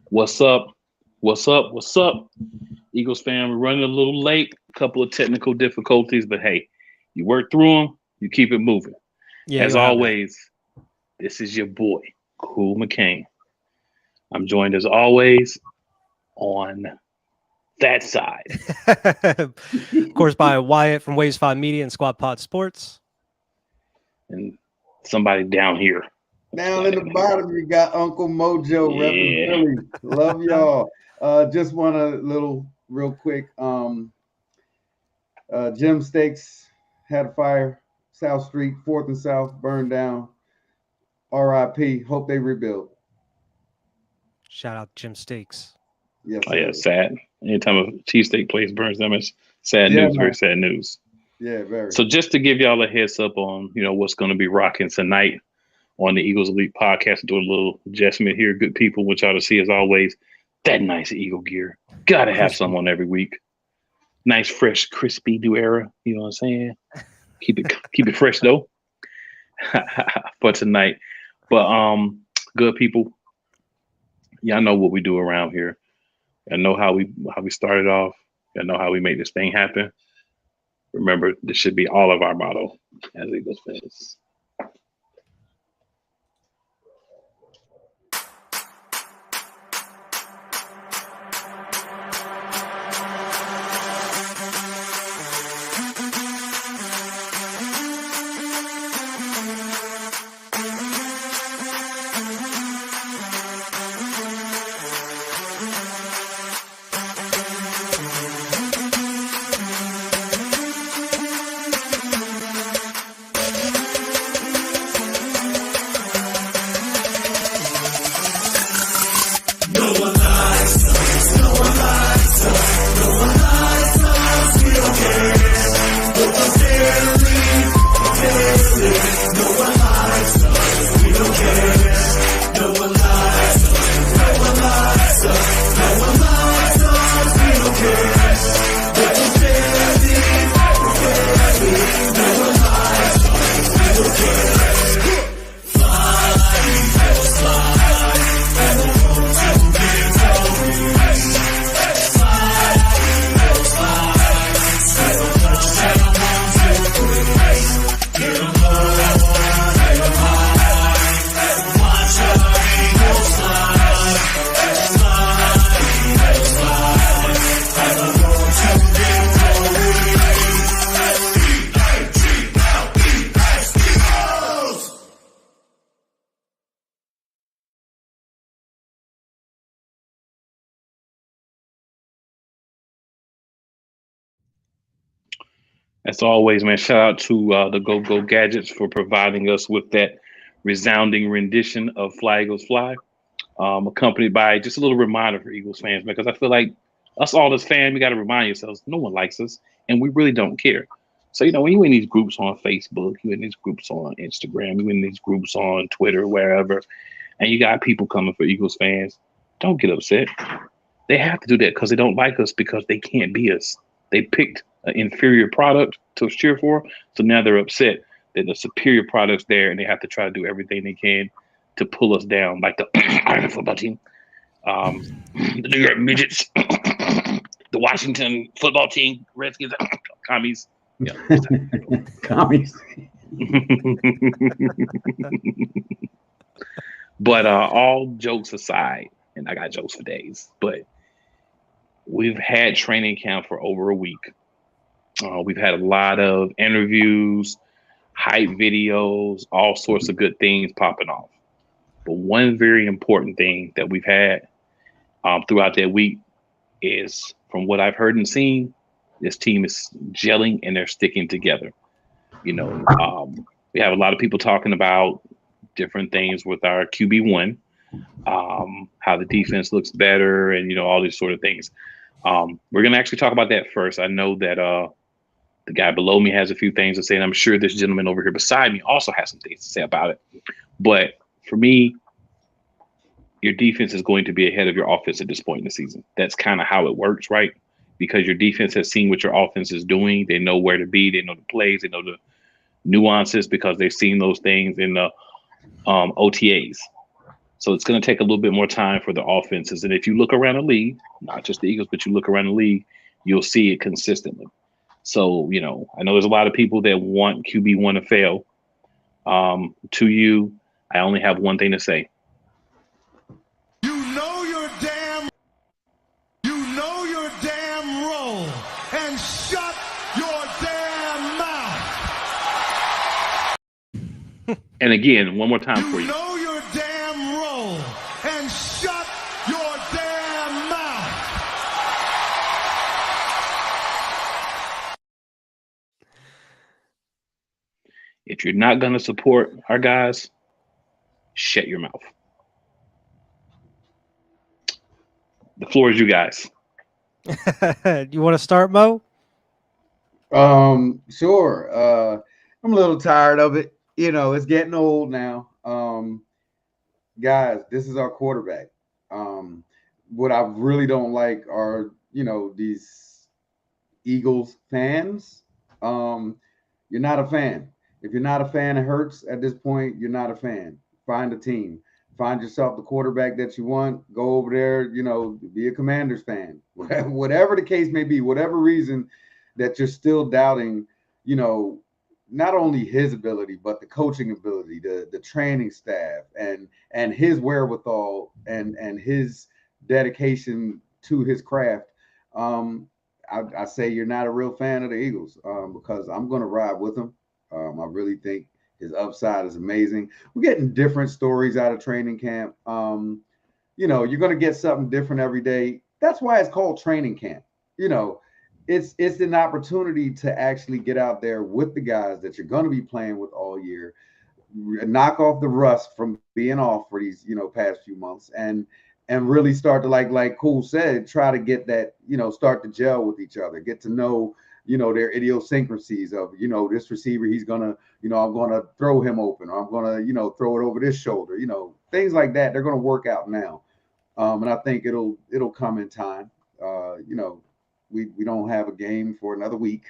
What's up? What's up? What's up? Eagles fan, we're running a little late, a couple of technical difficulties, but hey, you work through them, you keep it moving. Yeah, As you'll have it. always, this is your boy, Cool McCain. I'm joined as always on that side. Of course, by Wyatt from Waves 5 Media and Squad Pod Sports. And somebody down here. Down in the bottom, you got Uncle Mojo repping Yeah. Philly. Love y'all. Just want a little real quick. Jim Stakes had a fire. South Street, 4th and South, burned down. RIP. Hope they rebuild. Shout out Jim Stakes. Yes. Oh, yeah, sir. sad. Anytime a cheesesteak place burns down, it's sad Yeah, news, man. very sad news. Yeah, very. So just to give y'all a heads up on, what's going to be rocking tonight on the Eagles Elite podcast, do a little adjustment here. Good people, want y'all to see as always that nice Eagle gear. Gotta have Crispy. some on every week. Nice, fresh, crispy new era. You know what I'm saying? Keep it fresh though for tonight. But good people, y'all know what we do around here. Y'all know how we started off. Y'all know how we make this thing happen. Remember, this should be all of our motto as Eagles fans. As always, man, shout out to the Go Go Gadgets for providing us with that resounding rendition of Fly Eagles Fly, accompanied by just a little reminder for Eagles fans, man, because I feel like us all as fans, we got to remind yourselves, no one likes us, and we really don't care. So, when you in these groups on Facebook, you in these groups on Instagram, you in these groups on Twitter, wherever, and you got people coming for Eagles fans, don't get upset. They have to do that because they don't like us because they can't be us. They picked an inferior product to cheer for, so now they're upset that the superior product's there, and they have to try to do everything they can to pull us down, like the Ireland football team, the New York Midgets, the Washington football team, Redskins, commies. Yeah. Commies. But all jokes aside, and I got jokes for days, but we've had training camp for over a week. We've had a lot of interviews, hype videos, all sorts of good things popping off. But one very important thing that we've had throughout that week is, from what I've heard and seen, this team is gelling and they're sticking together. We have a lot of people talking about different things with our QB1, how the defense looks better, and all these sort of things. We're going to actually talk about that first. I know that the guy below me has a few things to say, and I'm sure this gentleman over here beside me also has some things to say about it. But for me, your defense is going to be ahead of your offense at this point in the season. That's kind of how it works, right? Because your defense has seen what your offense is doing. They know where to be. They know the plays. They know the nuances because they've seen those things in the OTAs. So it's going to take a little bit more time for the offenses. And if you look around the league, not just the Eagles, but you look around the league, you'll see it consistently. So, I know there's a lot of people that want QB1 to fail. To you, I only have one thing to say. You know your damn role and shut your damn mouth. And again, one more time for you. You know your damn role and shut your damn mouth. If you're not going to support our guys, shut your mouth. The floor is you guys. You want to start, Mo? Sure. I'm a little tired of it. It's getting old now. Guys, this is our quarterback. What I really don't like are, these Eagles fans. You're not a fan. If you're not a fan of Hurts at this point, you're not a fan. Find a team. Find yourself the quarterback that you want. Go over there, be a Commanders fan. Whatever the case may be, whatever reason that you're still doubting, not only his ability, but the coaching ability, the training staff, and his wherewithal and his dedication to his craft. I say you're not a real fan of the Eagles because I'm going to ride with him. I really think his upside is amazing. We're getting different stories out of training camp. You're going to get something different every day. That's why it's called training camp. It's an opportunity to actually get out there with the guys that you're going to be playing with all year, knock off the rust from being off for these, past few months, and really start to like Cool said, try to get that, start to gel with each other, get to know, their idiosyncrasies of, this receiver, he's gonna, I'm gonna throw him open, or I'm gonna, throw it over this shoulder, things like that. They're gonna work out now, and I think it'll come in time. We don't have a game for another week.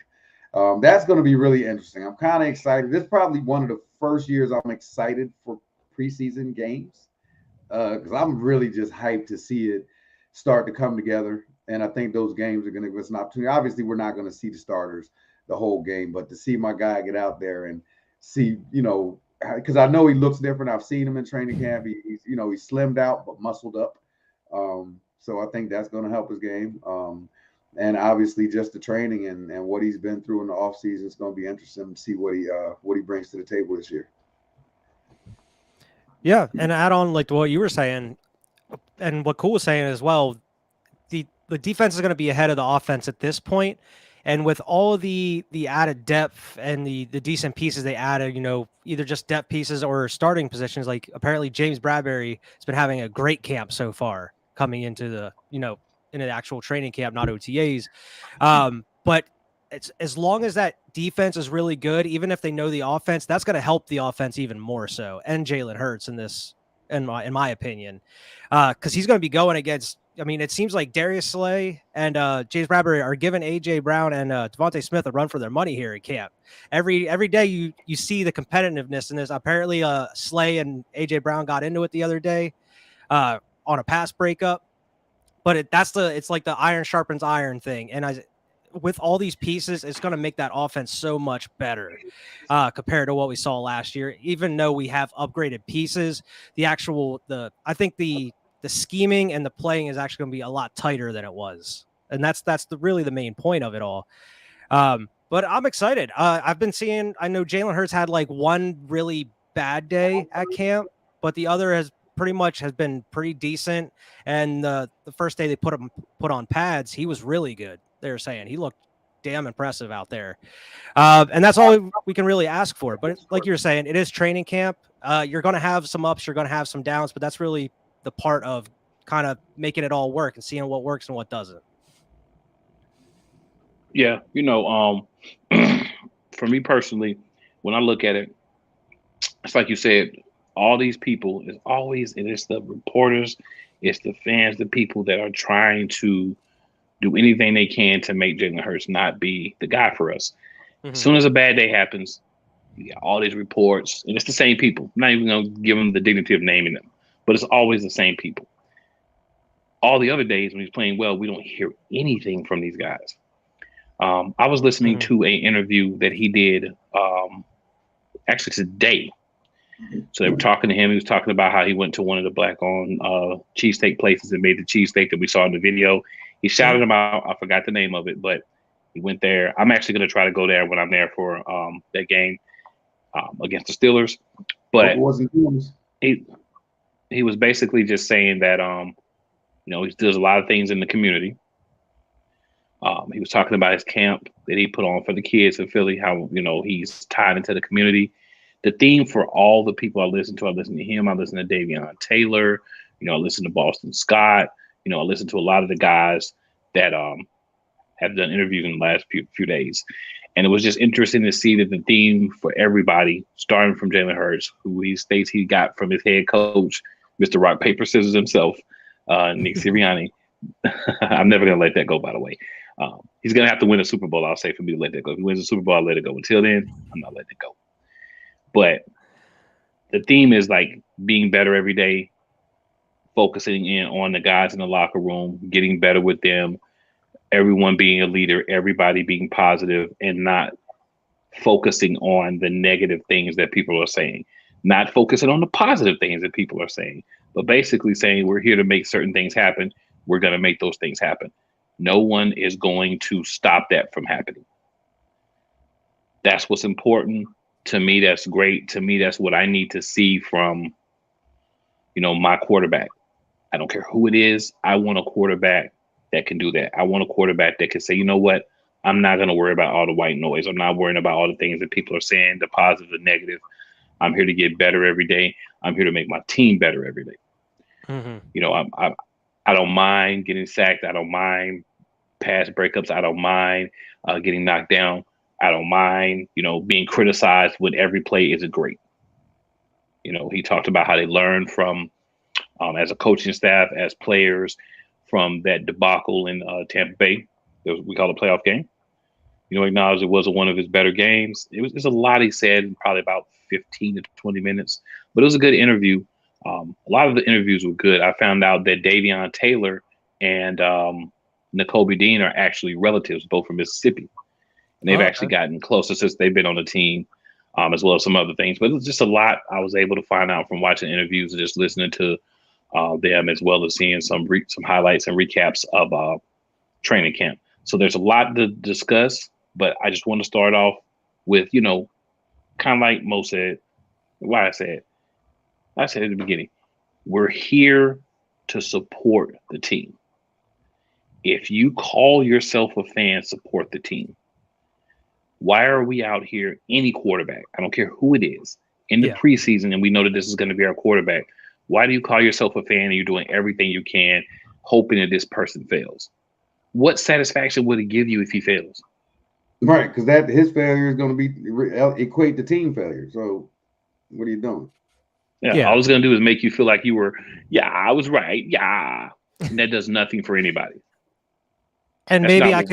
That's going to be really interesting. I'm kind of excited. This is probably one of the first years I'm excited for preseason games because I'm really just hyped to see it start to come together. And I think those games are going to give us an opportunity. Obviously, we're not going to see the starters the whole game, but to see my guy get out there and see, because I know he looks different. I've seen him in training camp. He's slimmed out but muscled up. So I think that's going to help his game. And obviously, just the training and what he's been through in the offseason is going to be interesting to see what he brings to the table this year. Yeah, and add on like what you were saying, and what Cool was saying as well. The defense is going to be ahead of the offense at this point, and with all of the added depth and the decent pieces they added, either just depth pieces or starting positions. Like apparently James Bradbury has been having a great camp so far, coming into the in an actual training camp, not OTAs. But it's as long as that defense is really good, even if they know the offense, that's going to help the offense even more so. And Jalen Hurts in this, in my opinion, because he's going to be going against. I mean, it seems like Darius Slay and James Bradbury are giving AJ Brown and Devontae Smith a run for their money here at camp. Every day you see the competitiveness in this. Apparently, Slay and AJ Brown got into it the other day on a pass breakup. But it's like the iron sharpens iron thing. And with all these pieces, it's going to make that offense so much better compared to what we saw last year. Even though we have upgraded pieces, I think the scheming and the playing is actually going to be a lot tighter than it was. And that's really the main point of it all. But I'm excited. I've been seeing, I know Jalen Hurts had like one really bad day at camp, but the other has been pretty decent. And the first day they put on pads, he was really good. They were saying he looked damn impressive out there. And that's all we can really ask for. But like you were saying, it is training camp. You're going to have some ups, you're going to have some downs, but that's really the part of kind of making it all work and seeing what works and what doesn't. Yeah. For me personally, when I look at it, it's like you said, all these people it's the reporters, it's the fans, the people that are trying to do anything they can to make Jalen Hurts not be the guy for us. Mm-hmm. As soon as a bad day happens, you got all these reports, and it's the same people. I'm not even going to give them the dignity of naming them, but it's always the same people. All the other days when he's playing well, we don't hear anything from these guys. I was listening to an interview that he did actually today. So they were talking to him. He was talking about how he went to one of the black-owned cheesesteak places and made the cheesesteak that we saw in the video. He shouted him out. I forgot the name of it, but he went there. I'm actually going to try to go there when I'm there for that game against the Steelers. But he was basically just saying that he does a lot of things in the community. He was talking about his camp that he put on for the kids in Philly, how he's tied into the community. The theme for all the people I listen to him, I listen to Davion Taylor, I listen to Boston Scott, I listen to a lot of the guys that have done interviews in the last few days. And it was just interesting to see that the theme for everybody, starting from Jalen Hurts, who he states he got from his head coach, Mr. Rock, Paper, Scissors himself, Nick Sirianni. I'm never going to let that go, by the way. He's going to have to win a Super Bowl, I'll say, for me to let that go. If he wins a Super Bowl, I'll let it go. Until then, I'm not letting it go. But the theme is like being better every day, focusing in on the guys in the locker room, getting better with them, everyone being a leader, everybody being positive, and not focusing on the negative things that people are saying, not focusing on the positive things that people are saying, but basically saying we're here to make certain things happen. We're going to make those things happen. No one is going to stop that from happening. That's what's important. To me, that's great. To me, that's what I need to see from, my quarterback. I don't care who it is. I want a quarterback that can do that. I want a quarterback that can say, you know what? I'm not going to worry about all the white noise. I'm not worrying about all the things that people are saying, the positive, the negative. I'm here to get better every day. I'm here to make my team better every day. Mm-hmm. I don't mind getting sacked. I don't mind pass breakups. I don't mind getting knocked down. I don't mind, being criticized when every play isn't great. He talked about how they learned from, as a coaching staff, as players, from that debacle in Tampa Bay. We call it a playoff game. Acknowledged it wasn't one of his better games. There's a lot he said in probably about 15 to 20 minutes, but it was a good interview. A lot of the interviews were good. I found out that Davion Taylor and Nakobe Dean are actually relatives, both from Mississippi. And they've actually gotten closer since they've been on the team, as well as some other things. But it was just a lot I was able to find out from watching interviews and just listening to them, as well as seeing some highlights and recaps of training camp. So there's a lot to discuss, but I just want to start off with, kind of like Mo said, I said at the beginning, we're here to support the team. If you call yourself a fan, support the team. Why are we out here, any quarterback, I don't care who it is, in the preseason, and we know that this is going to be our quarterback, why do you call yourself a fan and you're doing everything you can, hoping that this person fails? What satisfaction would it give you if he fails? Right, because his failure is going to be equate to team failure. So what are you doing? Yeah, all it's going to do is make you feel like you were, I was right, and that does nothing for anybody. And maybe I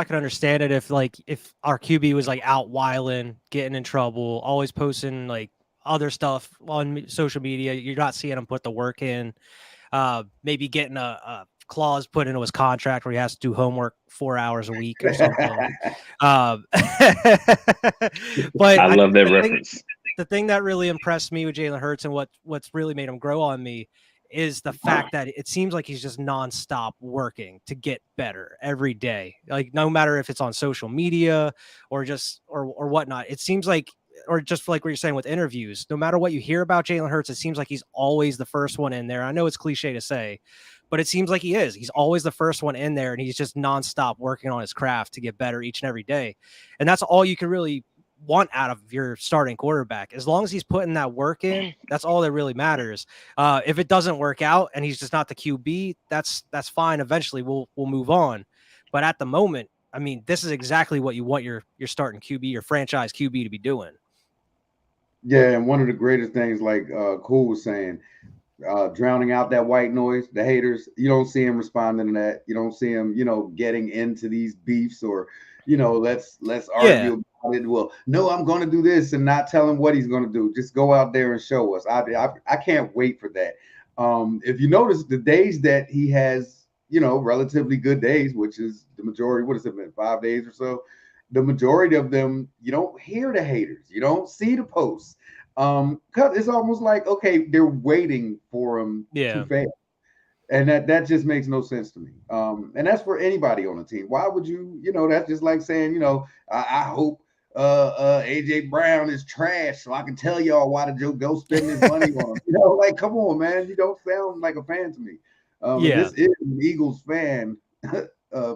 could understand it if our QB was like out wilding, getting in trouble, always posting like other stuff on social media. You're not seeing him put the work in. Maybe getting a clause put into his contract where he has to do homework 4 hours a week or something. But I love that reference. The thing that really impressed me with Jalen Hurts and what's really made him grow on me is the fact that it seems like he's just nonstop working to get better every day. Like no matter if it's on social media or just or whatnot, it seems like, or just like what you're saying with interviews, no matter what you hear about Jalen Hurts, it seems like he's always the first one in there. I know it's cliche to say, but it seems like he is. He's always the first one in there, and he's just nonstop working on his craft to get better each and every day. And that's all you can really want out of your starting quarterback. As long as he's putting that work in, that's all that really matters. If it doesn't work out and he's just not the QB, that's fine. Eventually we'll move on. But at the moment, I mean, this is exactly what you want your starting QB, your franchise QB to be doing. Yeah, and one of the greatest things, like Cool was saying, drowning out that white noise, the haters, you don't see him responding to that. You don't see him, getting into these beefs or let's argue about it. Well, no, I'm going to do this, and not tell him what he's going to do. Just go out there and show us. I can't wait for that. If you notice the days that he has, relatively good days, which is the majority, what has it been, 5 days or so? The majority of them, you don't hear the haters. You don't see the posts. Because it's almost like, okay, they're waiting for him to fail. And that just makes no sense to me. And that's for anybody on the team. Why would you, that's just like saying, I hope AJ Brown is trash so I can tell y'all why the Joe go spend his money on him. Like, come on, man. You don't sound like a fan to me. This is an Eagles fan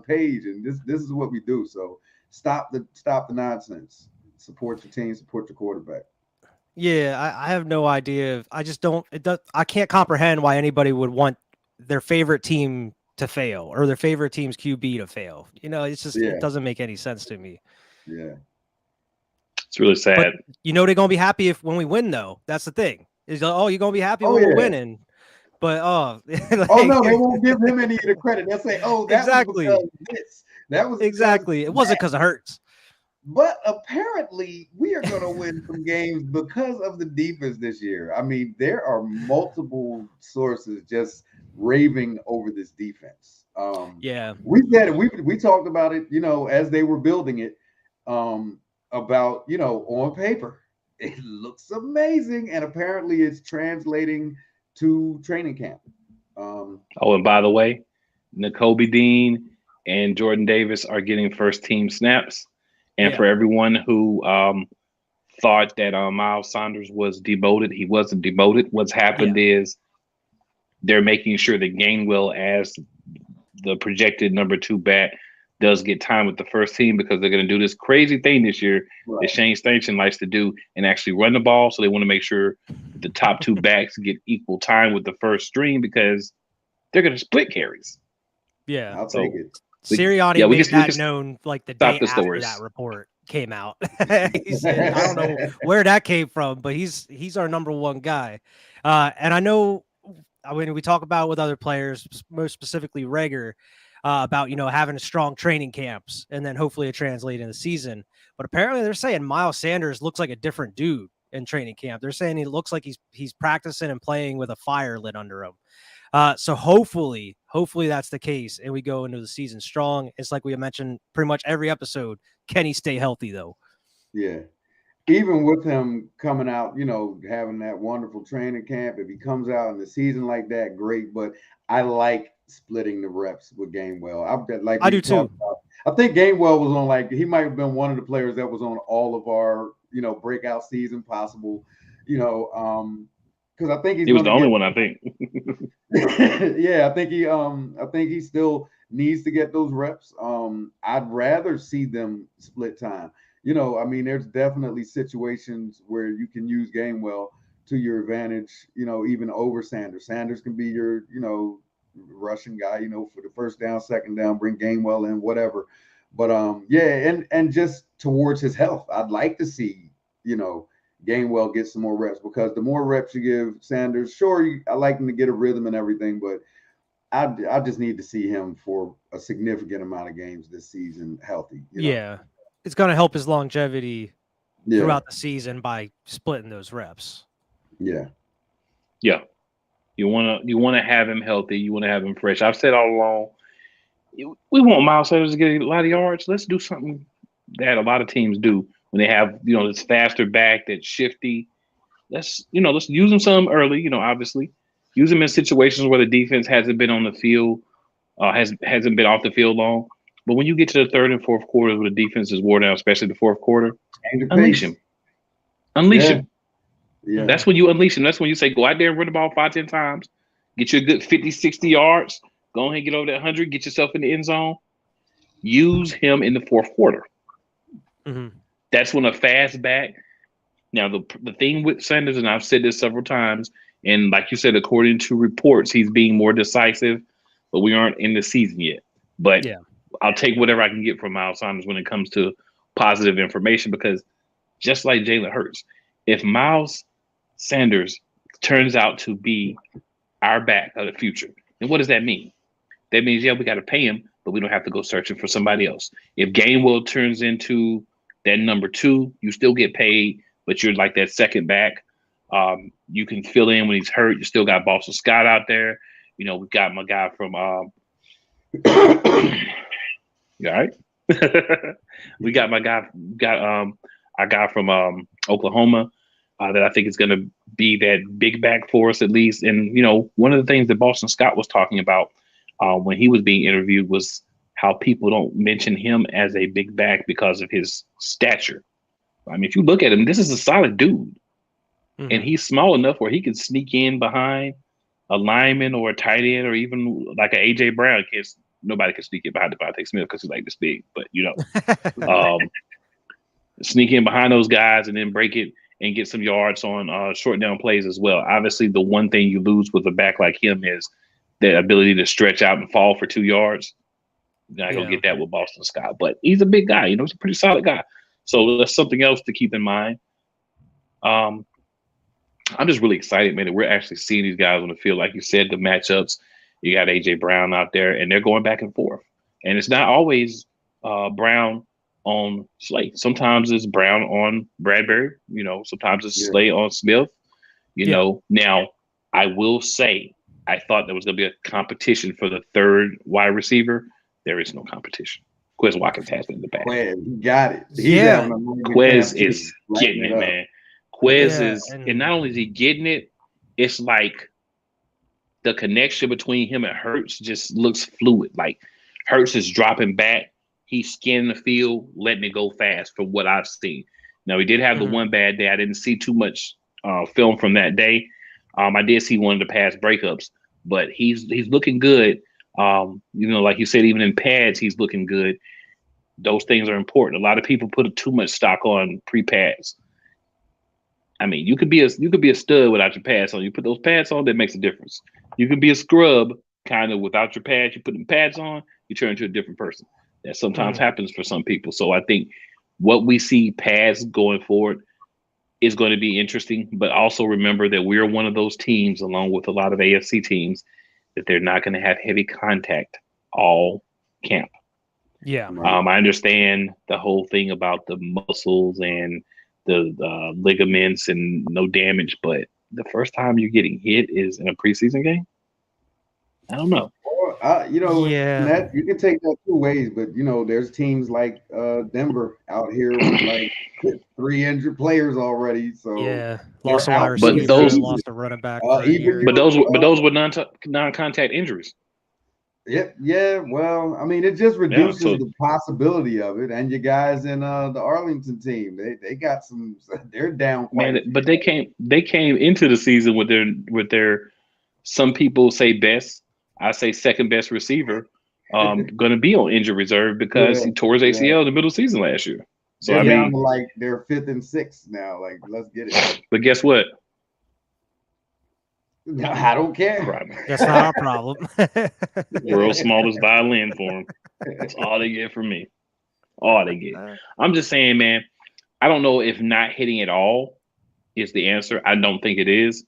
page, and this is what we do. So stop the nonsense. Support your team, support your quarterback. Yeah, I have no idea. I just don't. I can't comprehend why anybody would want their favorite team to fail or their favorite team's QB to fail. It's just it doesn't make any sense to me. Yeah, it's really sad. But, they're gonna be happy when we win, though. That's the thing. Is you're gonna be happy when we're winning. But no, they won't give him any of the credit. They'll say, "Oh, that exactly. was because this. That was exactly. It wasn't because it hurts." But apparently, we are going to win some games because of the defense this year. I mean, there are multiple sources just raving over this defense. We said it. We talked about it, as they were building it. About on paper, it looks amazing, and apparently, it's translating to training camp. And by the way, Nakobe Dean and Jordan Davis are getting first team snaps. And for everyone who thought that Miles Sanders was demoted, he wasn't demoted. What's happened is they're making sure that Gainwell, as the projected number 2 back, does get time with the first team because they're going to do this crazy thing this year that Shane Steichen likes to do and actually run the ball. So they want to make sure the top 2 backs get equal time with the first string because they're going to split carries. Yeah, I'll take it. Sirianni made that known like the day after that report came out. He said, I don't know where that came from, but he's our number 1 guy. And I know when we talk about with other players, most specifically Reagor, about having strong training camps and then hopefully it translates in the season. But apparently they're saying Miles Sanders looks like a different dude in training camp. They're saying he looks like he's practicing and playing with a fire lit under him. So hopefully that's the case and we go into the season strong. It's like we mentioned pretty much every episode. Can he stay healthy though? Yeah. Even with him coming out, having that wonderful training camp, if he comes out in the season like that, great. But I like splitting the reps with Gainwell. I do too. I think Gainwell was on he might have been one of the players that was on all of our, breakout season possible, because I think he was the only one, I think. Yeah, I think he still needs to get those reps. I'd rather see them split time. There's definitely situations where you can use Gainwell to your advantage, even over Sanders. Sanders can be your, rushing guy, for the first down, second down, bring Gainwell in, whatever. But and just towards his health, I'd like to see, Gainwell get some more reps because the more reps you give Sanders, sure, I like him to get a rhythm and everything, but I just need to see him for a significant amount of games this season healthy. Yeah, it's going to help his longevity throughout the season by splitting those reps. Yeah. You want to have him healthy. You want to have him fresh. I've said all along, we want Miles Sanders to get a lot of yards. Let's do something that a lot of teams do when they have, this faster back that's shifty. Let's use him some early, obviously. Use him in situations where the defense hasn't been on the field, hasn't been off the field long. But when you get to the third and fourth quarters where the defense is wore down, especially the fourth quarter, unleash him. Unleash him. Yeah. That's when you unleash him. That's when you say, go out there and run the ball 5-10 times. Get you a good 50, 60 yards. Go ahead and get over that 100. Get yourself in the end zone. Use him in the fourth quarter. Mm-hmm. That's when a fast back. Now, the thing with Sanders, and I've said this several times, and like you said, according to reports, he's being more decisive, but we aren't in the season yet. But I'll take whatever I can get from Miles Sanders when it comes to positive information, because just like Jalen Hurts, if Miles Sanders turns out to be our back of the future, then what does that mean? That means, we got to pay him but we don't have to go searching for somebody else. If Gainwell turns into that number 2, you still get paid, but you're like that second back. You can fill in when he's hurt. You still got Boston Scott out there. You know, we got my guy from you all right? We got my guy, our guy from Oklahoma that I think is going to be that big back for us at least. And, you know, one of the things that Boston Scott was talking about when he was being interviewed was how people don't mention him as a big back because of his stature. I mean, if you look at him, this is a solid dude. Mm-hmm. And he's small enough where he can sneak in behind a lineman or a tight end or even like an A.J. Brown. Nobody can sneak in behind Devontae Smith because he's like this big. But, you know, sneak in behind those guys and then break it and get some yards on short down plays as well. Obviously, the one thing you lose with a back like him is the ability to stretch out and fall for 2 yards. You're not going to get that with Boston Scott. But he's a big guy. You know, he's a pretty solid guy. So that's something else to keep in mind. I'm just really excited, man, that we're actually seeing these guys on the field. Like you said, the matchups. You got A.J. Brown out there, and they're going back and forth. And it's not always Brown on Slay. Sometimes it's Brown on Bradbury. You know, sometimes it's Slay on Smith. You know, now I will say I thought there was going to be a competition for the third wide receiver. There is no competition. Quez Watkins has it in the back. Quez, he got it. Quez is getting it, man. Quez is, and not only is he getting it, it's like the connection between him and Hurts just looks fluid. Like Hurts is dropping back. He's scanning the field, letting it go fast from what I've seen. Now, he did have the one bad day. I didn't see too much film from that day. I did see one of the pass breakups, but he's looking good. You know, like you said, even in pads, he's looking good. Those things are important. A lot of people put too much stock on pre-pads. I mean, you could be a stud without your pads on. You put those pads on, that makes a difference. You can be a scrub kind of without your pads. You put them pads on, you turn into a different person. That sometimes happens for some people. So I think what we see pads going forward is going to be interesting. But also remember that we're one of those teams, along with a lot of AFC teams, that they're not going to have heavy contact all camp. Yeah. I understand the whole thing about the muscles and the ligaments and no damage, but the first time you're getting hit is in a preseason game. I don't know. You know, that, you can take that 2 ways, but you know, there's teams like Denver out here with like 3 injured players already. So lost a wide receiver, lost a running back. But those were non-contact injuries. Yeah. Well, I mean, it just reduces the possibility of it. And you guys in the Arlington team, they got some. They're down. But they came into the season with their. Some people say best. I say second best receiver. Going to be on injured reserve because he tore his ACL in the middle of the season last year. So they're down to like they're 5th and 6th now. Like, let's get it. But guess what? I don't care. That's not our problem. World's smallest violin for them. That's all they get from me. All they get. I'm just saying, man, I don't know if not hitting at all is the answer. I don't think it is.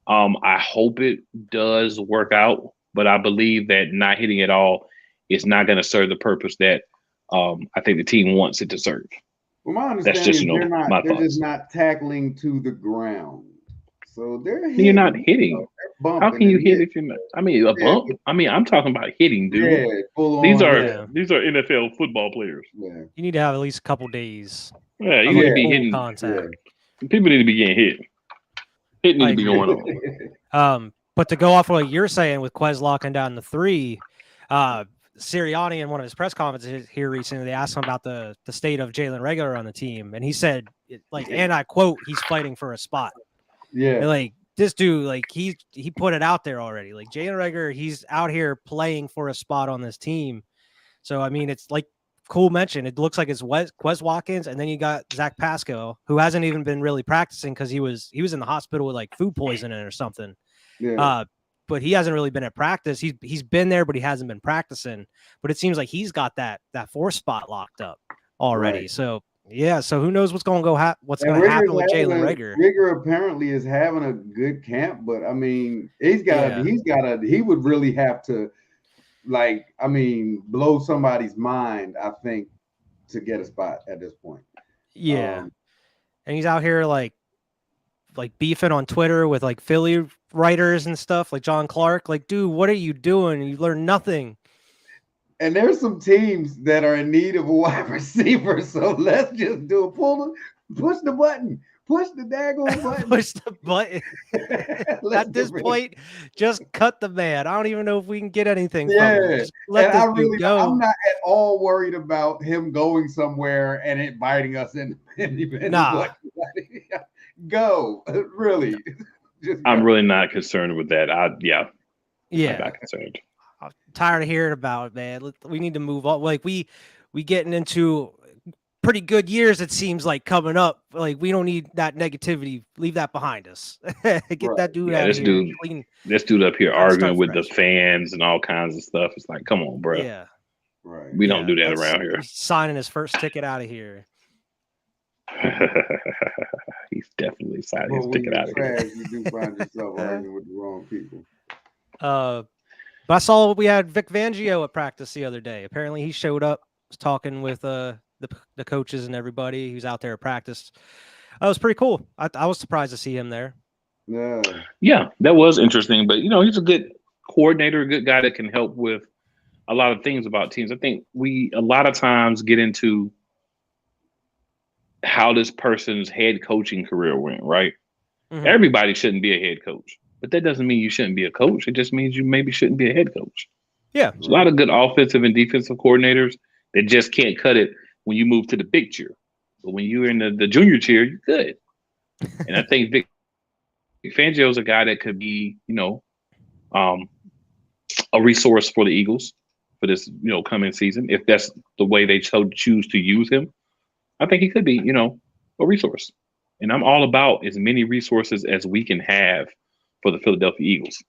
I hope it does work out, but I believe that not hitting at all is not going to serve the purpose that I think the team wants it to serve. Well, my understanding is they're just not tackling to the ground. So they're hitting. You're not hitting. How can you hit if you're not? I mean, a bump. I mean, I'm talking about hitting, dude. These are NFL football players. Yeah. You need to have at least a couple days. Yeah, you need to be hitting contact. People need to be getting hit. Hitting need to be going on. But to go off what you're saying with Quez locking down the 3, Sirianni in one of his press conferences here recently, they asked him about the state of Jalen Reagor on the team, and he said, like, and I quote, he's fighting for a spot. Yeah, like this dude, like he put it out there already. Like Jalen Reagor, he's out here playing for a spot on this team. So I mean, it's like Cool mentioned. It looks like it's Quez Watkins, and then you got Zach Pascal, who hasn't even been really practicing because he was in the hospital with like food poisoning or something. Yeah. But he hasn't really been at practice. He's been there, but he hasn't been practicing. But it seems like he's got that 4 spot locked up already. Right. So. Yeah, so who knows what's going to happen with Jalen Reagor? Reagor apparently is having a good camp, but I mean, he would really have to like, I mean, blow somebody's mind, I think, to get a spot at this point. Yeah. And he's out here like beefing on Twitter with like Philly writers and stuff, like John Clark. Like, dude, what are you doing? You learn nothing. And there's some teams that are in need of a wide receiver, so let's just do a push the button. Push the daggone button. Push the button. At this point, just cut the man. I don't even know if we can get anything from him. Just let this dude go. I'm not at all worried about him going somewhere and it biting us in the Nah. Go. Really. I'm really not concerned with that. Yeah. I'm not concerned. I'm tired of hearing about it, man. We need to move on. Like we getting into pretty good years, it seems like, coming up. Like, we don't need that negativity. Leave that behind us. Get that dude out of here. This dude up here arguing with the fans and all kinds of stuff. It's like, come on, bro. Yeah. Right. We don't do that around here. He's signing his first ticket out of here. He's definitely signing his ticket out of here. You do find yourself arguing with the wrong people. But I saw we had Vic Fangio at practice the other day. Apparently he showed up, was talking with the coaches and everybody. He was out there at practice. That was pretty cool. I was surprised to see him there. Yeah, that was interesting. But, he's a good coordinator, a good guy that can help with a lot of things about teams. I think we a lot of times get into how this person's head coaching career went, right? Mm-hmm. Everybody shouldn't be a head coach, but that doesn't mean you shouldn't be a coach. It just means you maybe shouldn't be a head coach. Yeah. There's a lot of good offensive and defensive coordinators that just can't cut it when you move to the big tier. But when you're in the junior tier, you're good. And I think Vic Fangio is a guy that could be, a resource for the Eagles for this, coming season. If that's the way they choose to use him, I think he could be, a resource. And I'm all about as many resources as we can have for the Philadelphia Eagles.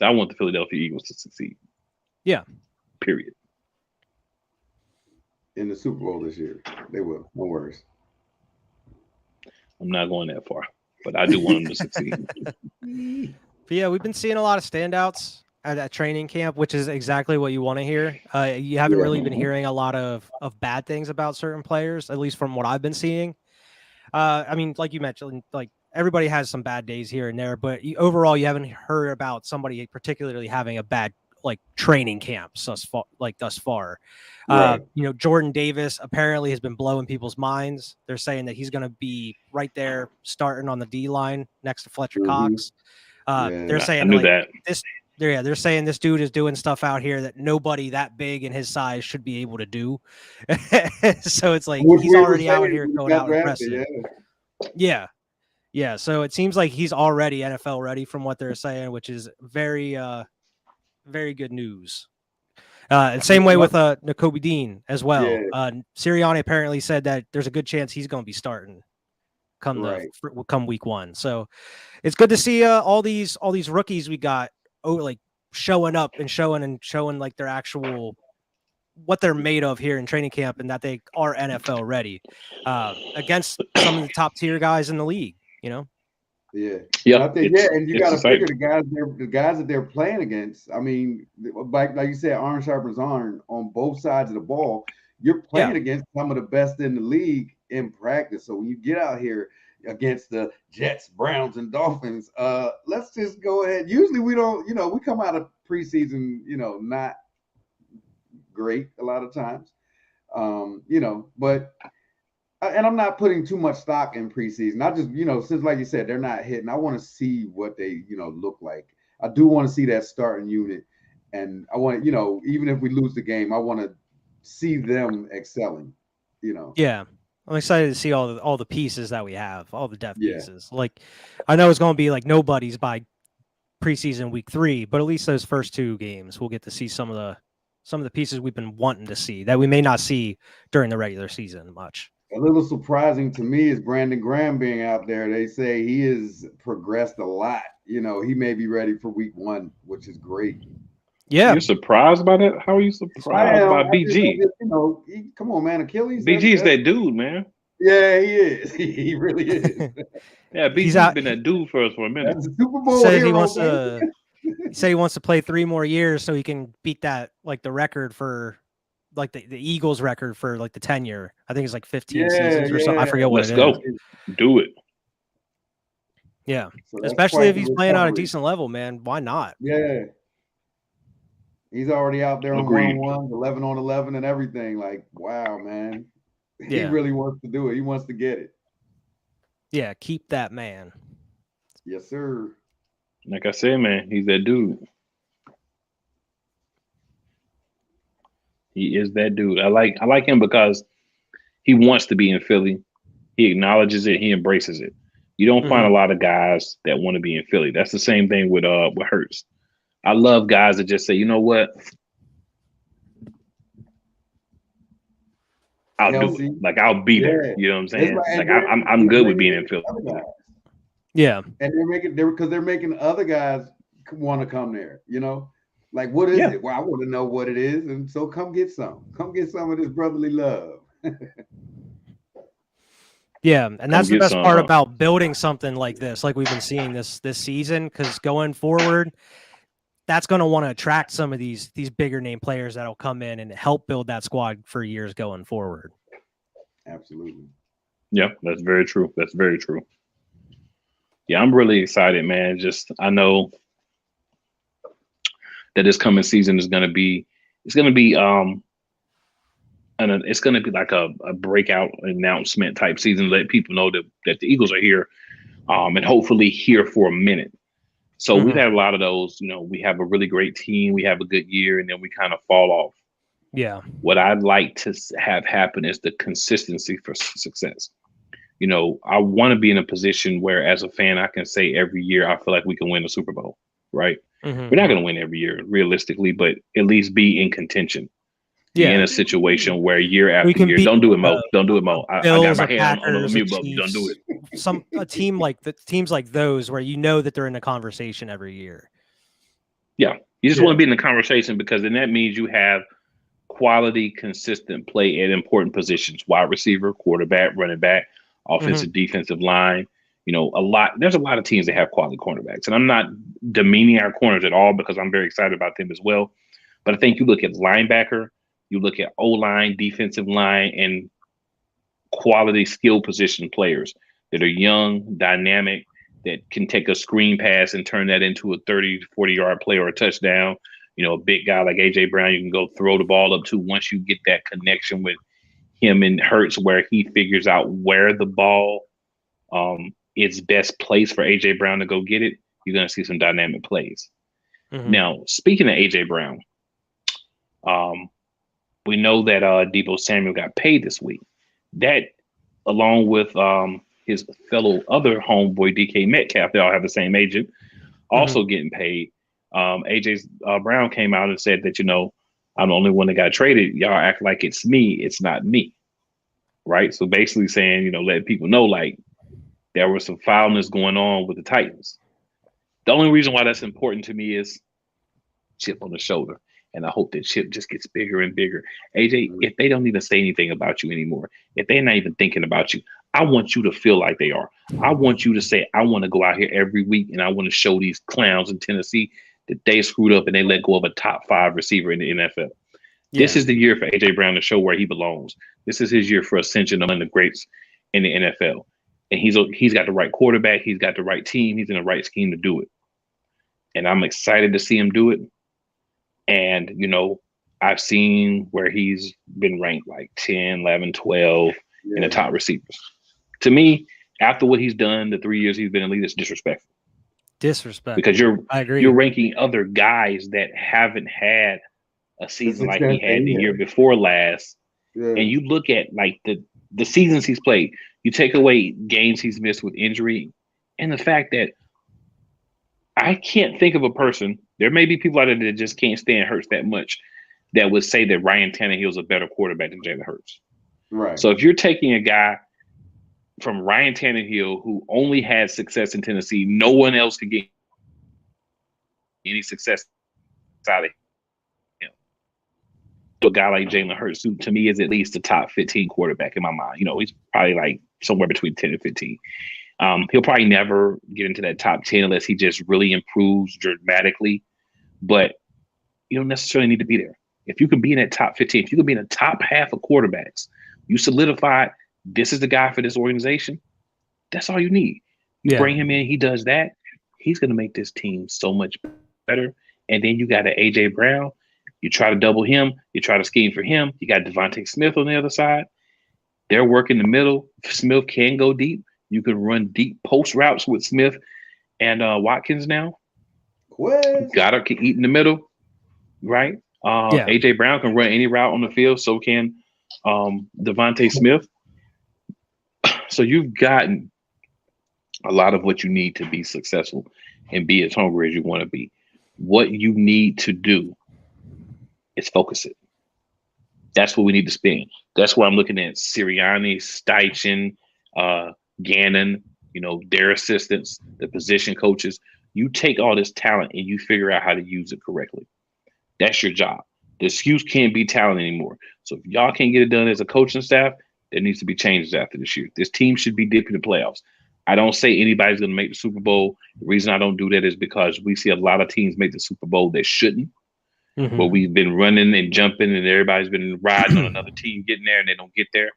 I want the Philadelphia Eagles to succeed. Yeah. Period. In the Super Bowl this year, they will. No worries. I'm not going that far, but I do want them to succeed. But yeah, we've been seeing a lot of standouts at that training camp, which is exactly what you want to hear. You haven't really been hearing a lot of bad things about certain players, at least from what I've been seeing. I mean, like you mentioned, like everybody has some bad days here and there, but overall, you haven't heard about somebody particularly having a bad training camps thus far. Right. Jordan Davis apparently has been blowing people's minds. They're saying that he's going to be right there starting on the D line next to Fletcher Cox. They're saying they're saying this dude is doing stuff out here that nobody that big in his size should be able to do. So it's like he's already out here going out impressive. Yeah. So it seems like he's already NFL ready from what they're saying, which is very very good news. And same way with Nakobe Dean as well. Sirianni apparently said that there's a good chance he's going to be starting come week 1. So it's good to see all these rookies we got showing up and showing like their actual what they're made of here in training camp, and that they are NFL ready against some of the top tier guys in the league. Yeah. And you got to figure the guys that they're playing against. I mean, like you said, iron sharpens iron on both sides of the ball. You're playing against some of the best in the league in practice. So when you get out here against the Jets, Browns, and Dolphins, let's just go ahead. Usually we don't, we come out of preseason, not great a lot of times, but. And I'm not putting too much stock in preseason. I just, since like you said, they're not hitting. I want to see what they, look like. I do want to see that starting unit, and I want, even if we lose the game, I want to see them excelling. Yeah, I'm excited to see all the pieces that we have, all the depth pieces. Like, I know it's going to be like nobody's by preseason week 3, but at least those first 2 games, we'll get to see some of the pieces we've been wanting to see that we may not see during the regular season much. A little surprising to me is Brandon Graham being out there. They say he has progressed a lot. He may be ready for week 1, which is great. Yeah. You're surprised by that? How are you surprised by BG? Come on, man. Achilles. BG's that dude, man. Yeah, he is. He really is. Yeah, BG's been that dude for us for a minute. That's a Super Bowl says hero, he wants to He said he wants to play 3 more years so he can beat that, like the record for like the Eagles record for like the tenure. I think it's like 15 seasons or something. I forget what Let's it go. is. Do it. Yeah. So that's Especially quite if the he's playing at a recovery. decent level, man. Why not? Yeah. He's already out there on Agreed. 1-on-1, 11 on 11 and everything. Like, wow, man. He Yeah. really wants to do it. He wants to get it. Yeah, keep that man. Yes, sir. Like I said, man, he's that dude. He is that dude. I like him because he wants to be in Philly. He acknowledges it. He embraces it. You don't find a lot of guys that want to be in Philly. That's the same thing with Hurts. I love guys that just say, you know what, I'll do it. Like I'll be there. You know what I'm saying? Like I'm good with being in Philly. Yeah, and they're making other guys want to come there. You know, like what is it? Well, I want to know what it is, and so come get some. Come get some of this brotherly love. Yeah, and that's the best part about building something like this, like we've been seeing this season, because going forward, that's going to want to attract some of these bigger name players that'll come in and help build that squad for years going forward. Absolutely. Yeah, that's very true. That's very true. Yeah, I'm really excited, man. Just I know that this coming season is going to be like a breakout announcement type season. Let people know that the Eagles are here, and hopefully here for a minute. So we've had a lot of those. You know, we have a really great team, we have a good year, and then we kind of fall off. Yeah. What I'd like to have happen is the consistency for success. You know, I want to be in a position where, as a fan, I can say every year I feel like we can win the Super Bowl. Right? We're not going to win every year, realistically, but at least be in contention. Yeah, in a situation where year after year, don't do it, Mo. Don't do it, Mo. I got my hand on the mute button. Don't do it. A team like teams like those where you know that they're in a conversation every year. Yeah, you just want to be in the conversation, because then that means you have quality, consistent play at important positions: wide receiver, quarterback, running back, offensive, defensive line. You know, there's a lot of teams that have quality cornerbacks, and I'm not demeaning our corners at all, because I'm very excited about them as well. But I think you look at linebacker, you look at O-line, defensive line, and quality skill position players that are young, dynamic, that can take a screen pass and turn that into a 30 to 40-yard play or a touchdown. You know, a big guy like A.J. Brown, you can go throw the ball up to once you get that connection with him and Hurts, where he figures out where the ball is best placed for A.J. Brown to go get it. You're going to see some dynamic plays. Now, speaking of A.J. Brown, we know that Deebo Samuel got paid this week. That, along with his fellow other homeboy, DK Metcalf, they all have the same agent, also getting paid. AJ Brown came out and said that, you know, I'm the only one that got traded. Y'all act like it's me. It's not me. Right? So basically saying, you know, letting people know, like, there was some foulness going on with the Titans. The only reason why that's important to me is chip on the shoulder. And I hope that chip just gets bigger and bigger. AJ, if they don't even say anything about you anymore, if they're not even thinking about you, I want you to feel like they are. I want you to say, I want to go out here every week and I want to show these clowns in Tennessee that they screwed up and they let go of a top 5 receiver in the NFL. Yeah. This is the year for AJ Brown to show where he belongs. This is his year for ascension among the greats in the NFL. And he's got the right quarterback. He's got the right team. He's in the right scheme to do it. And I'm excited to see him do it. And, you know, I've seen where he's been ranked like 10, 11, 12 in the top receivers. To me, after what he's done, the 3 years he's been in the league, it's disrespectful. Because I agree. You're ranking other guys that haven't had a season like he had the year before last. Yeah. And you look at like the seasons he's played, you take away games he's missed with injury, and the fact that I can't think of a person. There may be people out there that just can't stand Hurts that much that would say that Ryan Tannehill is a better quarterback than Jalen Hurts. Right. So if you're taking a guy from Ryan Tannehill who only had success in Tennessee, no one else could get any success out of him. So a guy like Jalen Hurts, who to me is at least a top 15 quarterback in my mind. You know, he's probably like somewhere between 10 and 15. He'll probably never get into that top 10 unless he just really improves dramatically but you don't necessarily need to be there. If you can be in that top 15, if you can be in the top half of quarterbacks, you solidify this is the guy for this organization. That's all you need. You bring him in, he does that. He's going to make this team so much better. And then you got an AJ Brown. You try to double him. You try to scheme for him. You got Devontae Smith on the other side. They're working the middle. Smith can go deep. You can run deep post routes with Smith and Watkins now. Goddard can eat in the middle, right? AJ Brown can run any route on the field. So can Devontae Smith. So you've gotten a lot of what you need to be successful and be as hungry as you want to be. What you need to do is focus it. That's what we need to spend. That's why I'm looking at Sirianni, Steichen, Gannon, their assistants, the position coaches. You take all this talent and you figure out how to use it correctly. That's your job. The excuse can't be talent anymore. So if y'all can't get it done as a coaching staff, there needs to be changes after this year. This team should be deep in the playoffs. I don't say anybody's going to make the Super Bowl. The reason I don't do that is because we see a lot of teams make the Super Bowl that shouldn't. But we've been running and jumping and everybody's been riding on another team getting there and they don't get there.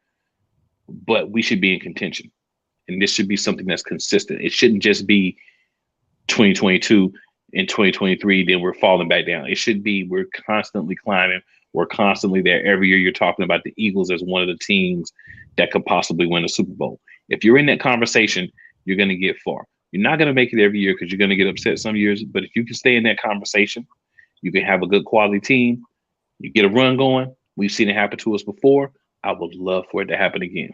But we should be in contention. And this should be something that's consistent. It shouldn't just be 2022 and 2023, then we're falling back down. It should be we're constantly climbing. We're constantly there. Every year you're talking about the Eagles as one of the teams that could possibly win a Super Bowl. If you're in that conversation, you're going to get far. You're not going to make it every year because you're going to get upset some years. But if you can stay in that conversation, you can have a good quality team. You get a run going. We've seen it happen to us before. I would love for it to happen again.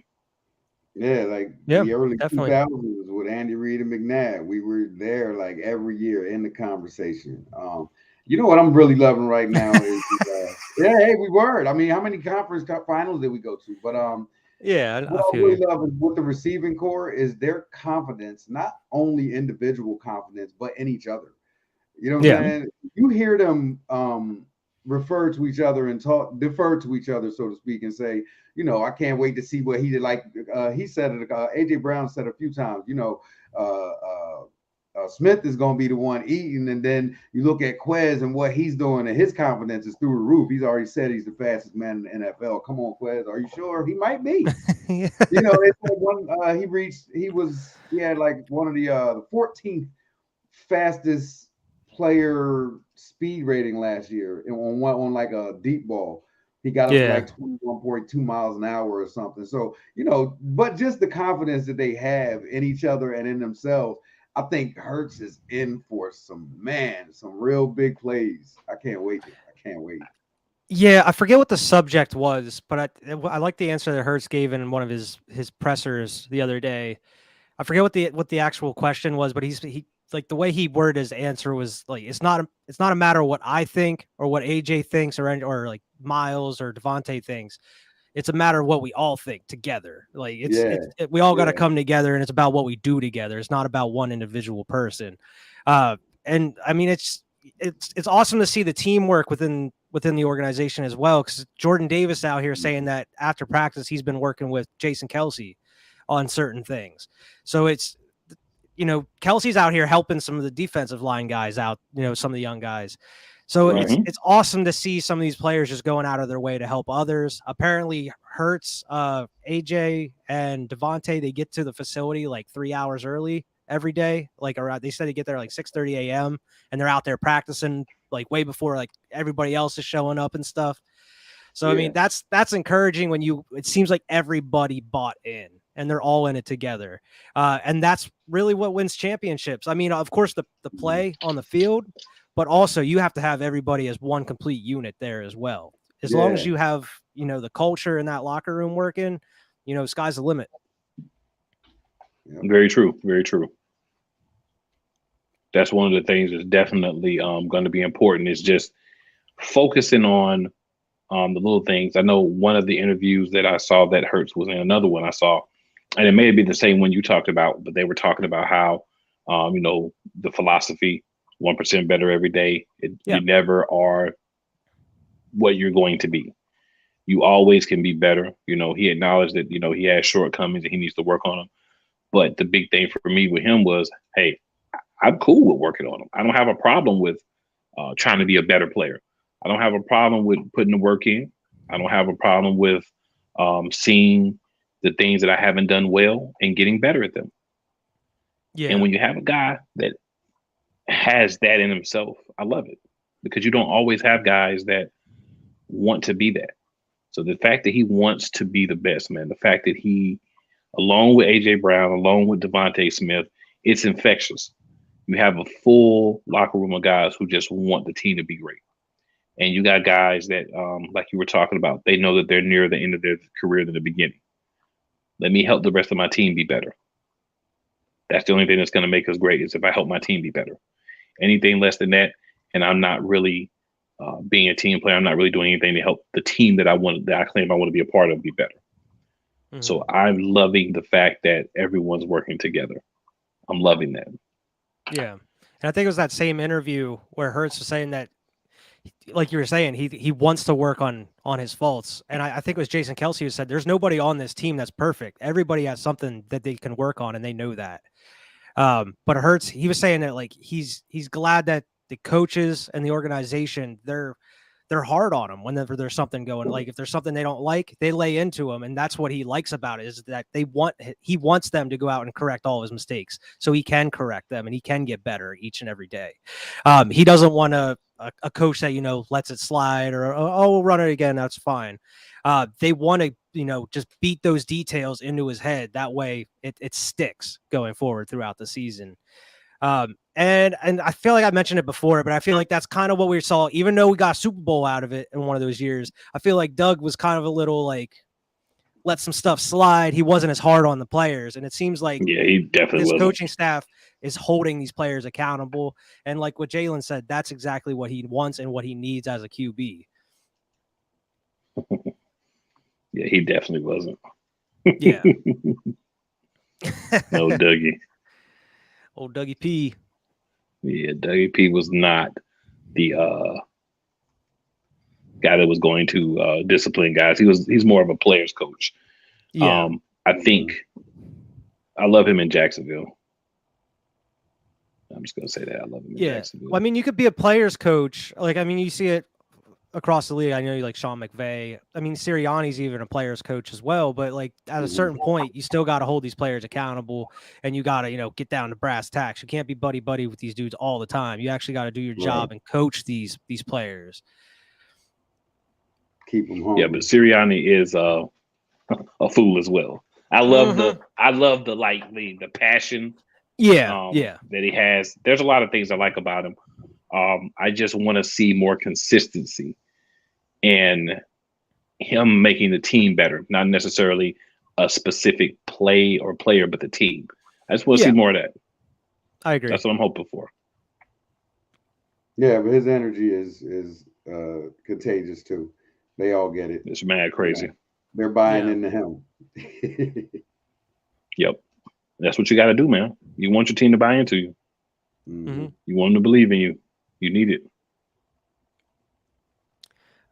Yeah, the early 2000s with Andy Reid and McNabb. We were there like every year in the conversation. You know what I'm really loving right now is we were. I mean, how many conference finals did we go to? But what I really love with the receiving core is their confidence, not only individual confidence, but in each other. You know what I'm saying? You hear them refer to each other and defer to each other, so to speak, and say, I can't wait to see what he did. Like he said it, AJ Brown said a few times, Smith is going to be the one eating. And then you look at Quez and what he's doing, and his confidence is through the roof. He's already said he's the fastest man in the NFL. Come on, Quez. Are you sure? He might be. They said he had like one of the 14th fastest player speed rating last year on like a deep ball. He got up to like 21.2 miles an hour or something. So, but just the confidence that they have in each other and in themselves, I think Hurts is in for some real big plays. I can't wait. Yeah, I forget what the subject was, but I like the answer that Hurts gave in one of his pressers the other day. I forget what the actual question was, but he like the way he worded his answer was like it's not a matter of what I think or what AJ thinks or like Miles or Devontae thinks. It's a matter of what we all think together. Like we all got to come together, and it's about what we do together. It's not about one individual person. And I mean, it's awesome to see the teamwork within the organization as well. Because Jordan Davis out here saying that after practice he's been working with Jason Kelce on certain things. So it's Kelsey's out here helping some of the defensive line guys out. Some of the young guys. So it's awesome to see some of these players just going out of their way to help others. Apparently Hurts, AJ, and Devontae, they get to the facility like 3 hours early every day. Like around, they said they get there like 6:30 a.m. and they're out there practicing like way before like everybody else is showing up and stuff. So I mean that's encouraging when it seems like everybody bought in and they're all in it together. And that's really what wins championships. I mean, of course the play on the field, but also you have to have everybody as one complete unit there as well. As long as you have, the culture in that locker room working, sky's the limit. Very true. Very true. That's one of the things that's definitely going to be important is just focusing on the little things. I know one of the interviews that I saw that Hurts was in, another one I saw, and it may be the same one you talked about, but they were talking about how, the philosophy, 1% better every day. You never are what you're going to be. You always can be better. He acknowledged that, he has shortcomings and he needs to work on them. But the big thing for me with him was, hey, I'm cool with working on them. I don't have a problem with trying to be a better player. I don't have a problem with putting the work in. I don't have a problem with seeing the things that I haven't done well and getting better at them. Yeah. And when you have a guy that has that in himself, I love it, because you don't always have guys that want to be that. So the fact that he wants to be the best, man, the fact that he, along with AJ Brown, along with Devontae Smith, it's infectious. You have a full locker room of guys who just want the team to be great. And you got guys that, like you were talking about, they know that they're nearer the end of their career than the beginning. Let me help the rest of my team be better. That's the only thing that's going to make us great, is if I help my team be better. Anything less than that, and I'm not really being a team player, I'm not really doing anything to help the team that I claim I want to be a part of be better. Mm-hmm. So I'm loving the fact that everyone's working together. I'm loving that. Yeah. And I think it was that same interview where Hurts was saying that, like you were saying, he wants to work on his faults. And I think it was Jason Kelce who said, there's nobody on this team that's perfect. Everybody has something that they can work on, and they know that. But Hurts, he was saying that, like, he's glad that the coaches and the organization, they're hard on him whenever there's something going. Like, if there's something they don't like, they lay into him. And that's what he likes about it, is that he wants them to go out and correct all of his mistakes so he can correct them and he can get better each and every day. He doesn't want a coach that, lets it slide, or, oh, we'll run it again, that's fine. They want to, just beat those details into his head. That way it sticks going forward throughout the season. And I feel like I mentioned it before, but I feel like that's kind of what we saw, even though we got a Super Bowl out of it in one of those years. I feel like Doug was kind of a little, like, let some stuff slide. He wasn't as hard on the players. And it seems like he definitely his wasn't. Coaching staff is holding these players accountable. And like what Jalen said, that's exactly what he wants and what he needs as a QB. Yeah, he definitely wasn't. Yeah. No, Dougie. Old Dougie P. Yeah, Dougie P was not the guy that was going to discipline guys. He's more of a player's coach. Yeah. I think I love him in Jacksonville. I'm just gonna say that I love him in Jacksonville. Well, I mean, you could be a player's coach. Like, I mean, you see it across the league. I know you like Sean McVay. I mean, Sirianni's even a player's coach as well. But like, at a certain point, you still got to hold these players accountable, and you got to, get down to brass tacks. You can't be buddy with these dudes all the time. You actually got to do your job and coach these players. Keep them home. Yeah, but Sirianni is a fool as well. I love the passion. That he has. There's a lot of things I like about him. I just want to see more consistency and him making the team better, not necessarily a specific play or player, but the team. I just want to see more of that. I agree. That's what I'm hoping for. Yeah, but his energy is contagious too. They all get it. It's mad crazy. They're buying into him. Yep. That's what you got to do, man. You want your team to buy into you. Mm-hmm. You want them to believe in you. You need it.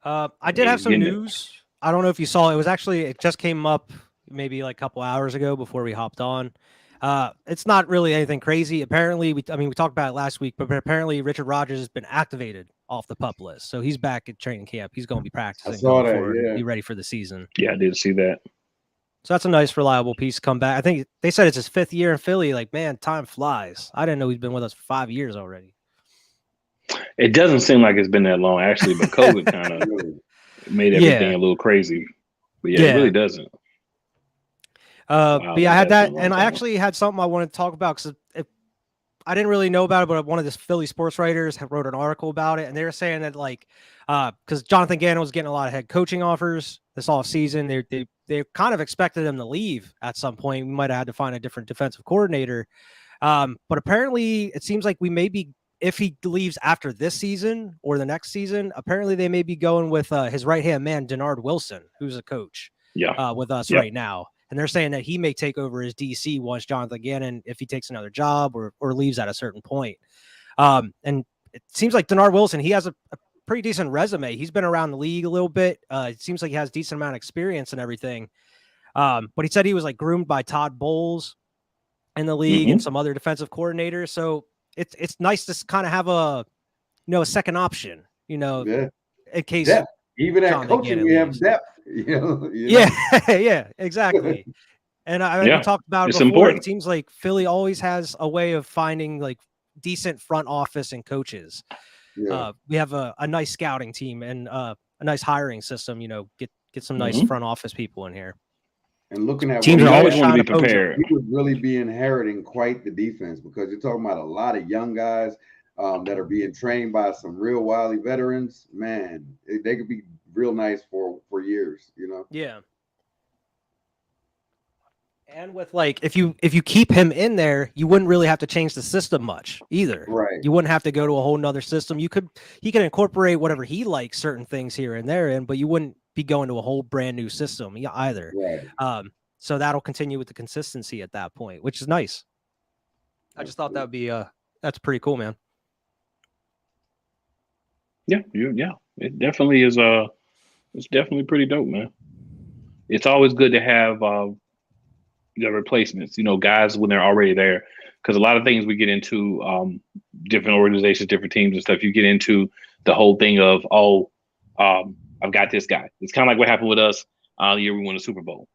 I did have some news. I don't know if you saw it. It just came up maybe like a couple hours ago before we hopped on. It's not really anything crazy. Apparently, we talked about it last week, but apparently Richard Rodgers has been activated off the PUP list. So he's back at training camp. He's going to be practicing. I saw that, be ready for the season. Yeah, I did see that. So that's a nice, reliable piece to come back. I think they said it's his 5th year in Philly. Like, man, time flies. I didn't know he's been with us for 5 years already. It doesn't seem like it's been that long, actually, but COVID kind of made everything a little crazy. But it really doesn't. But yeah, I had that, and I actually had something I wanted to talk about because I didn't really know about it, but one of the Philly sports writers wrote an article about it, and they were saying that, like, because Jonathan Gannon was getting a lot of head coaching offers this offseason, they kind of expected him to leave at some point. We might have had to find a different defensive coordinator, but apparently it seems like we may be, if he leaves after this season or the next season, apparently they may be going with his right-hand man, Denard Wilson, who's a coach with us right now. And they're saying that he may take over as DC once Jonathan Gannon, if he takes another job or leaves at a certain point. And it seems like Denard Wilson, he has a pretty decent resume. He's been around the league a little bit. It seems like he has a decent amount of experience and everything. But he said he was like groomed by Todd Bowles in the league and some other defensive coordinators. So it's nice to kind of have a a second option, Yeah. in case. Depth. Even at John coaching, McGinn we have leaves. depth. You know? Yeah, yeah, exactly. And we talked about it it's before. important. It seems like Philly always has a way of finding like decent front office and coaches. Yeah. We have a nice scouting team and a nice hiring system. Get some nice Mhm. front office people in here. And looking at Teams what are You we always always want to trying be to poach 'em. prepared. he would really be inheriting quite the defense because you're talking about a lot of young guys that are being trained by some real wily veterans. Man, they could be real nice for years. Yeah. And with like, if you keep him in there, you wouldn't really have to change the system much either. Right. You wouldn't have to go to a whole nother system. He can incorporate whatever he likes, certain things here and there, but you wouldn't be going to a whole brand new system either. Right. So that'll continue with the consistency at that point, which is nice. I just thought that would be that's pretty cool, man. Yeah, it definitely is. It's definitely pretty dope, man. It's always good to have the replacements. Guys when they're already there, because a lot of things we get into, different organizations, different teams and stuff. You get into the whole thing of I've got this guy. It's kind of like what happened with us the year we won the Super Bowl.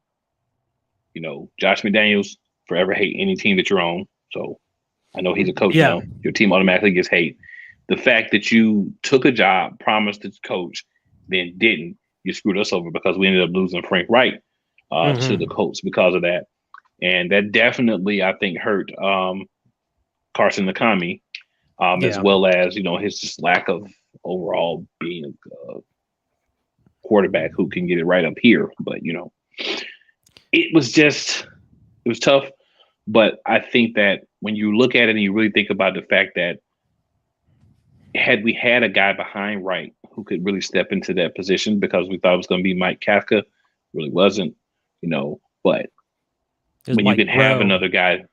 Josh McDaniels forever hate any team that you're on. So I know he's a coach now. Your team automatically gets hate. The fact that you took a job, promised to coach, then didn't, you screwed us over because we ended up losing Frank Wright to the Colts because of that. And that definitely, I think, hurt Carson Nakami, as well as, his just lack of overall being a quarterback who can get it right up here. But, it was tough. But I think that when you look at it and you really think about the fact that had we had a guy behind Wright who could really step into that position, because we thought it was going to be Mike Kafka, really wasn't, but when you can have another guy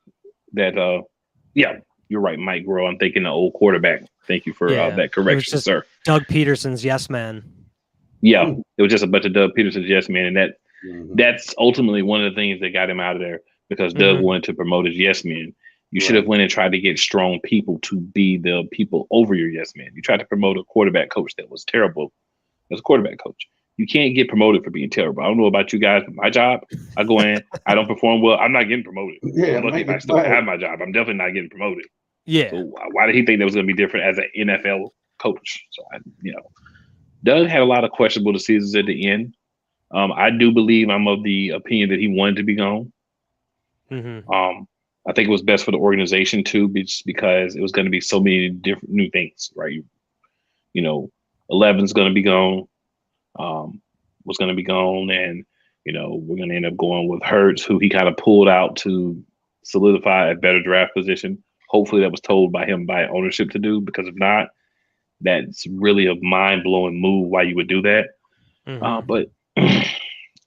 that, you're right, Mike Groh. I'm thinking the old quarterback. Thank you for that correction, sir. Doug Peterson's yes man. Yeah, it was just a bunch of Doug Peterson's yes man, and that's ultimately one of the things that got him out of there, because Doug wanted to promote his yes men. You should have went and tried to get strong people to be the people over your yes man. You tried to promote a quarterback coach that was terrible as a quarterback coach. You can't get promoted for being terrible. I don't know about you guys, but my job, I go in, I don't perform well, I'm not getting promoted. Yeah, I'm lucky if I still have my job. I'm definitely not getting promoted. Yeah. So why did he think that was going to be different as an NFL coach? So Doug had a lot of questionable decisions at the end. I do believe I'm of the opinion that he wanted to be gone. I think it was best for the organization too, because it was going to be so many different new things, right? 11's going to be gone, was going to be gone, and we're going to end up going with Hurts, who he kind of pulled out to solidify a better draft position. Hopefully, that was told by him by ownership to do, because if not, that's really a mind-blowing move why you would do that. But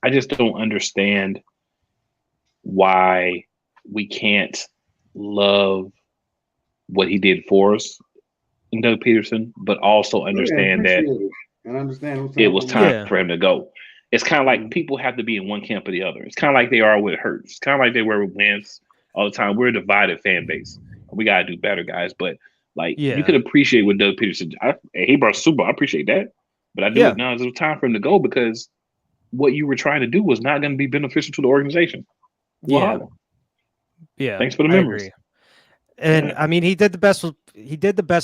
I just don't understand why we can't love what he did for us in Doug Peterson, but also understand that it was time for him to go. It's kind of like people have to be in one camp or the other. It's kind of like they are with Hurts. It's kind of like they were with Wentz all the time. We're a divided fan base. We got to do better, guys. But you could appreciate what Doug Peterson, he brought Super Bowl. I appreciate that. But I do acknowledge it was time for him to go, because what you were trying to do was not going to be beneficial to the organization. Yeah. Thanks for the memories. And I mean, he did the best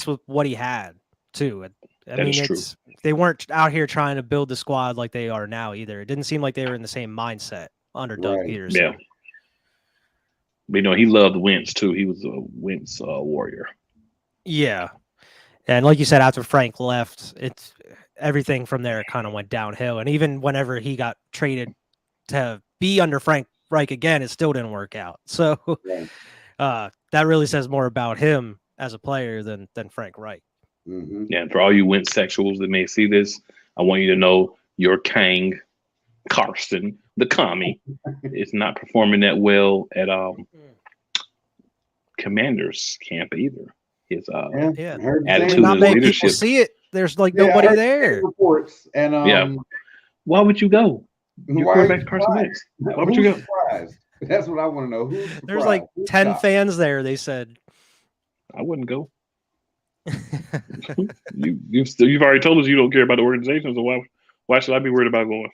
with what he had too. I mean, true. They weren't out here trying to build the squad like they are now either. It didn't seem like they were in the same mindset under Doug Peterson. Yeah. But he loved Wentz too. He was a Wentz warrior. Yeah. And like you said, after Frank left, it's everything from there kind of went downhill. And even whenever he got traded to be under Frank Reich again, it still didn't work out. So that really says more about him as a player than Frank Reich. Yeah, and for all you Wentz sexuals that may see this, I want you to know your Kang, Carson, the commie, is not performing that well at Commanders camp either. His attitude and leadership. See it. There's nobody there. Reports and why would you go? Your quarterback's Carson Wentz. Why would you go? Surprised? That's what I want to know. Who's There's 10 fans there. They said I wouldn't go. You've already told us you don't care about the organization, so why should I be worried about going?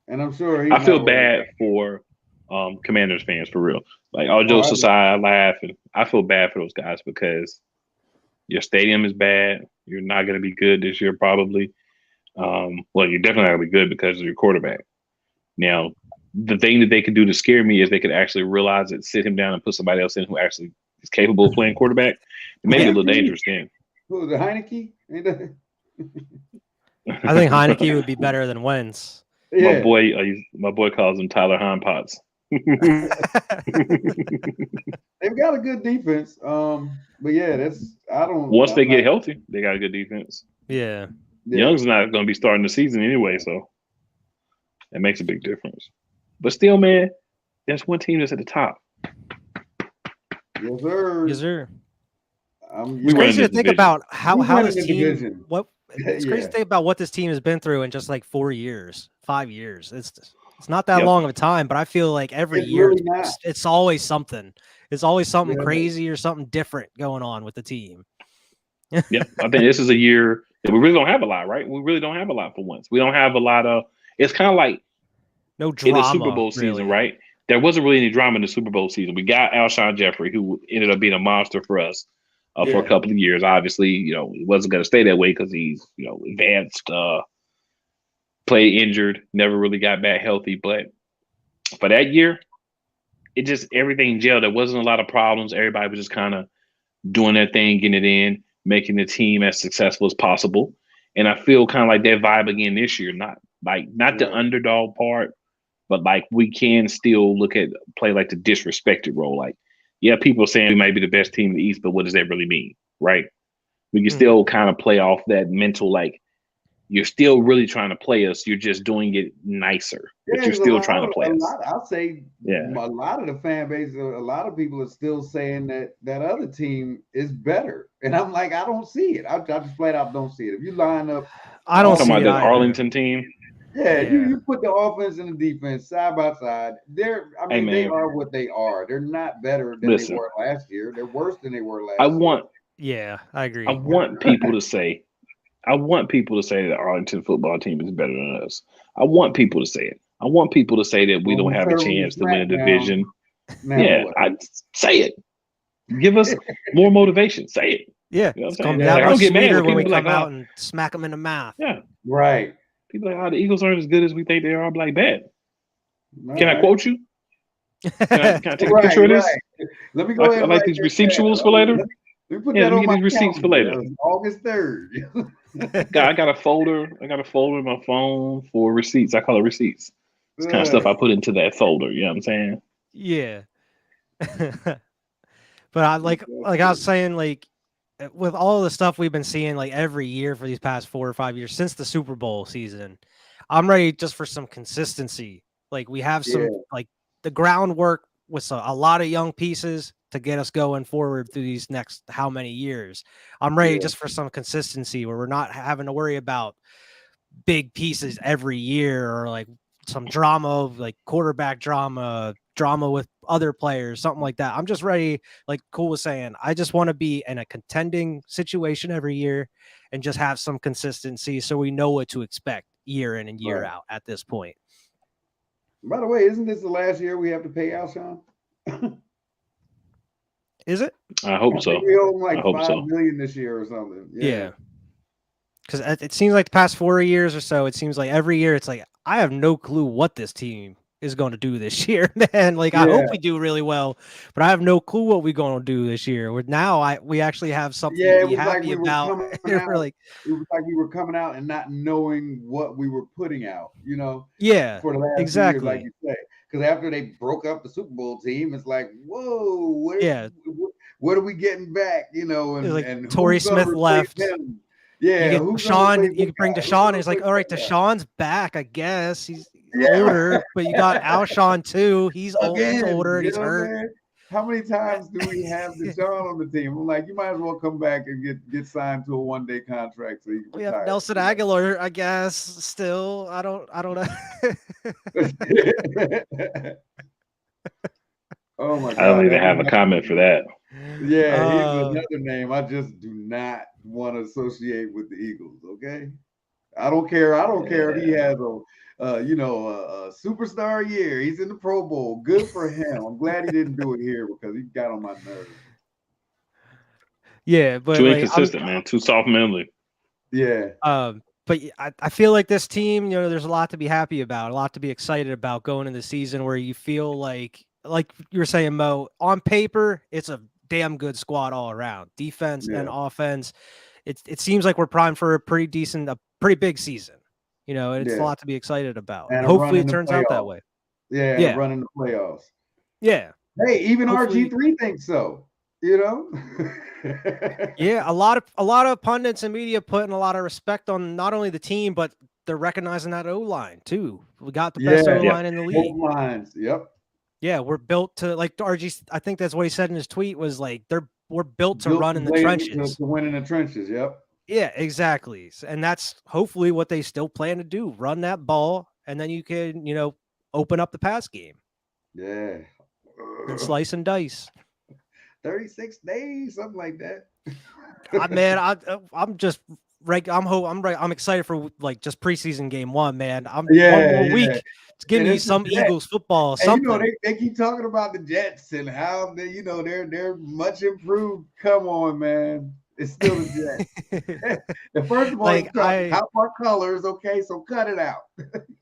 And I'm sure he's I feel not worried. bad for Commanders fans for real. Like all Oh, jokes aside, I laugh and I feel bad for those guys because your stadium is bad. You're not going to be good this year, probably. Well, you're definitely not going to be good because of your quarterback. Now, the thing that they could do to scare me is they could actually realize it, sit him down, and put somebody else in who actually is capable of playing quarterback. It may be a little dangerous then. Who, the Heineke? I think Heineke would be better than Wentz. Yeah. My boy calls him Tyler Heinpots. They've got a good defense. But yeah, Once they get healthy, they got a good defense. Yeah. Young's not going to be starting the season anyway, so that makes a big difference. But still, man, there's one team that's at the top. Yes, sir. Yes, sir. We It's run crazy to this think division. about how running this the team division. it's crazy Yeah. to think about what this team has been through in just like 4 years, 5 years. It's not that Yep. long of a time, but I feel like every It's year really not. it's always something. It's always something Yeah. crazy or something different going on with the team. Yeah, I think this is a year that we really don't have a lot, right? We really don't have a lot for once. We don't have a lot of. It's kind of like No in drama. the Super Bowl season, really. right? There wasn't really any drama in the Super Bowl season. We got Alshon Jeffrey, who ended up being a monster for us for Yeah. a couple of years. Obviously, he wasn't going to stay that way because he's, advanced, played injured, never really got back healthy. But for that year, it just everything gelled. There wasn't a lot of problems. Everybody was just kind of doing their thing, getting it in, making the team as successful as possible. And I feel kind of like that vibe again this year. Not the Right. underdog part, but like we can still play like the disrespected role. Like, yeah, people are saying we might be the best team in the East, but what does that really mean, right? We can Mhm. still kind of play off that mental, like you're still really trying to play us. You're just doing it nicer, but you're There's still trying to play us. I'll say Yeah. a lot of the fan base, a lot of people are still saying that other team is better. And I'm like, I don't see it. I just flat out don't see it. If you line up, I don't Talking see about it the either. Arlington team. yeah, Yeah. you put the offense and the defense side by side. They man. are what they are. They're not better than Listen. they were last year. They're worse than they were last I year. want Yeah, I agree. I want people to say that Arlington football team is better than us. I want people to say it. I want people to say that we Well, don't have a certainly chance to win a SmackDown. division. Now Yeah, what? I say it. Give us more motivation. Say it. Yeah, You know what it's I'm going saying? that Like, I much don't get mad sweeter when when we people be come like, out and smack them in the mouth. Yeah. Right. People are like, the Eagles aren't as good as we think they are. I'm like, bet. Can I Right. quote you? Can I take a Right, picture of this? right. Let me go I ahead and like write these that receiptuals down. for later. Let me put Yeah, that let me on get my these receipts for calendar. later. August 3rd. I got a folder. I got a folder in my phone for receipts. I call it receipts. It's kind of stuff I put into that folder. You know what I'm saying? Yeah. But I like I was saying, like with all the stuff we've been seeing like every year for these past 4 or 5 years since the Super Bowl season, I'm ready just for some consistency. Like we have some like the groundwork with a lot of young pieces to get us going forward through these next how many years. I'm ready just for some consistency where we're not having to worry about big pieces every year or like some drama of like quarterback drama with other players, something like that. I'm just ready, like Cool was saying, I just want to be in a contending situation every year and just have some consistency so we know what to expect year in and year out at this point. By the way, isn't this the last year we have to pay Alshon? Is it? I hope so. We owe him like I hope $5 million this year or something. Yeah. Because it seems like the past 4 years or so, it seems like every year it's like, I have no clue what this team is going to do this year, man. Like, I hope we do really well, but I have no clue what we're going to do this year. We actually have something to be happy about. It was like we were coming out and not knowing what we were putting out, Yeah, for the last 2 exactly. years, like you say. Because after they broke up the Super Bowl team, it's like, whoa, what are we getting back? And Torrey Smith left. Him? Yeah, you get Deshaun. You can bring Deshaun. And he's like, all right, Deshaun's back. I guess he's older, but you got Alshon too. He's older and he's hurt. Man? How many times do we have Deshaun on the team? I'm like, you might as well come back and get signed to a one-day contract so you can We have Nelson Aguilar, I guess. Still, I don't know. Oh my I don't God. even have a comment for that. Yeah, he's Uh, another name I just do not want to associate with the Eagles. Okay, I don't care. I don't care if he has a superstar year. He's in the Pro Bowl. Good for him. I'm glad he didn't do it here because he got on my nerves. yeah, but Too like inconsistent, man. Too soft mentally. Yeah, I feel like this team, there's a lot to be happy about, a lot to be excited about going into the season where you feel like you were saying, Mo, on paper, it's a damn good squad all around, defense and yeah, offense. It seems like we're primed for a pretty big season, and it's a yeah. lot to be excited about. And And a run hopefully in it the turns out that playoffs. way. Yeah, and a Yeah. run in the playoffs. Yeah. Hey, even Hopefully. RG3 thinks so. You know. Yeah, a lot of pundits and media putting a lot of respect on not only the team, but they're recognizing that O-line too. We got the best Yeah, O-line in the league. both lines. Yep. Yeah, we're built to like RG. I think that's what he said in his tweet was like we're built to Built run to in the play trenches. to win in the trenches. Yep. Yeah, exactly. And that's hopefully what they still plan to do. Run that ball, and then you can, open up the pass game Yeah. and slice and dice. 36 days, something like that. Man, I'm just I'm excited for like just preseason game 1, man. One more week. Give me some Eagles football, something. And they keep talking about the Jets and how they're much improved. Come on, man. It's still the Jets. And first of all, Like, how our colors, okay, so cut it out.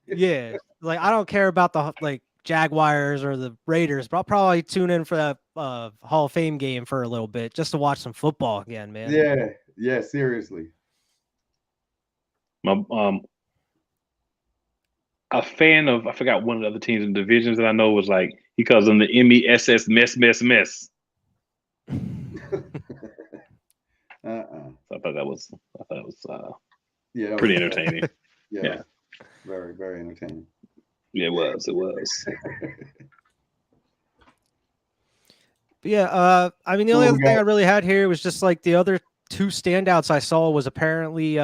Yeah, like I don't care about the Jaguars or the Raiders, but I'll probably tune in for that Hall of Fame game for a little bit just to watch some football again, man. Yeah, seriously. My a fan of, I forgot one of the other teams in divisions that I know was like, he calls them the MESS mess. So I thought that was pretty entertaining. Yeah. Very, very entertaining. Yeah, it was. But yeah, I mean the only Cool, other thing I really had here was just like the other two standouts I saw was apparently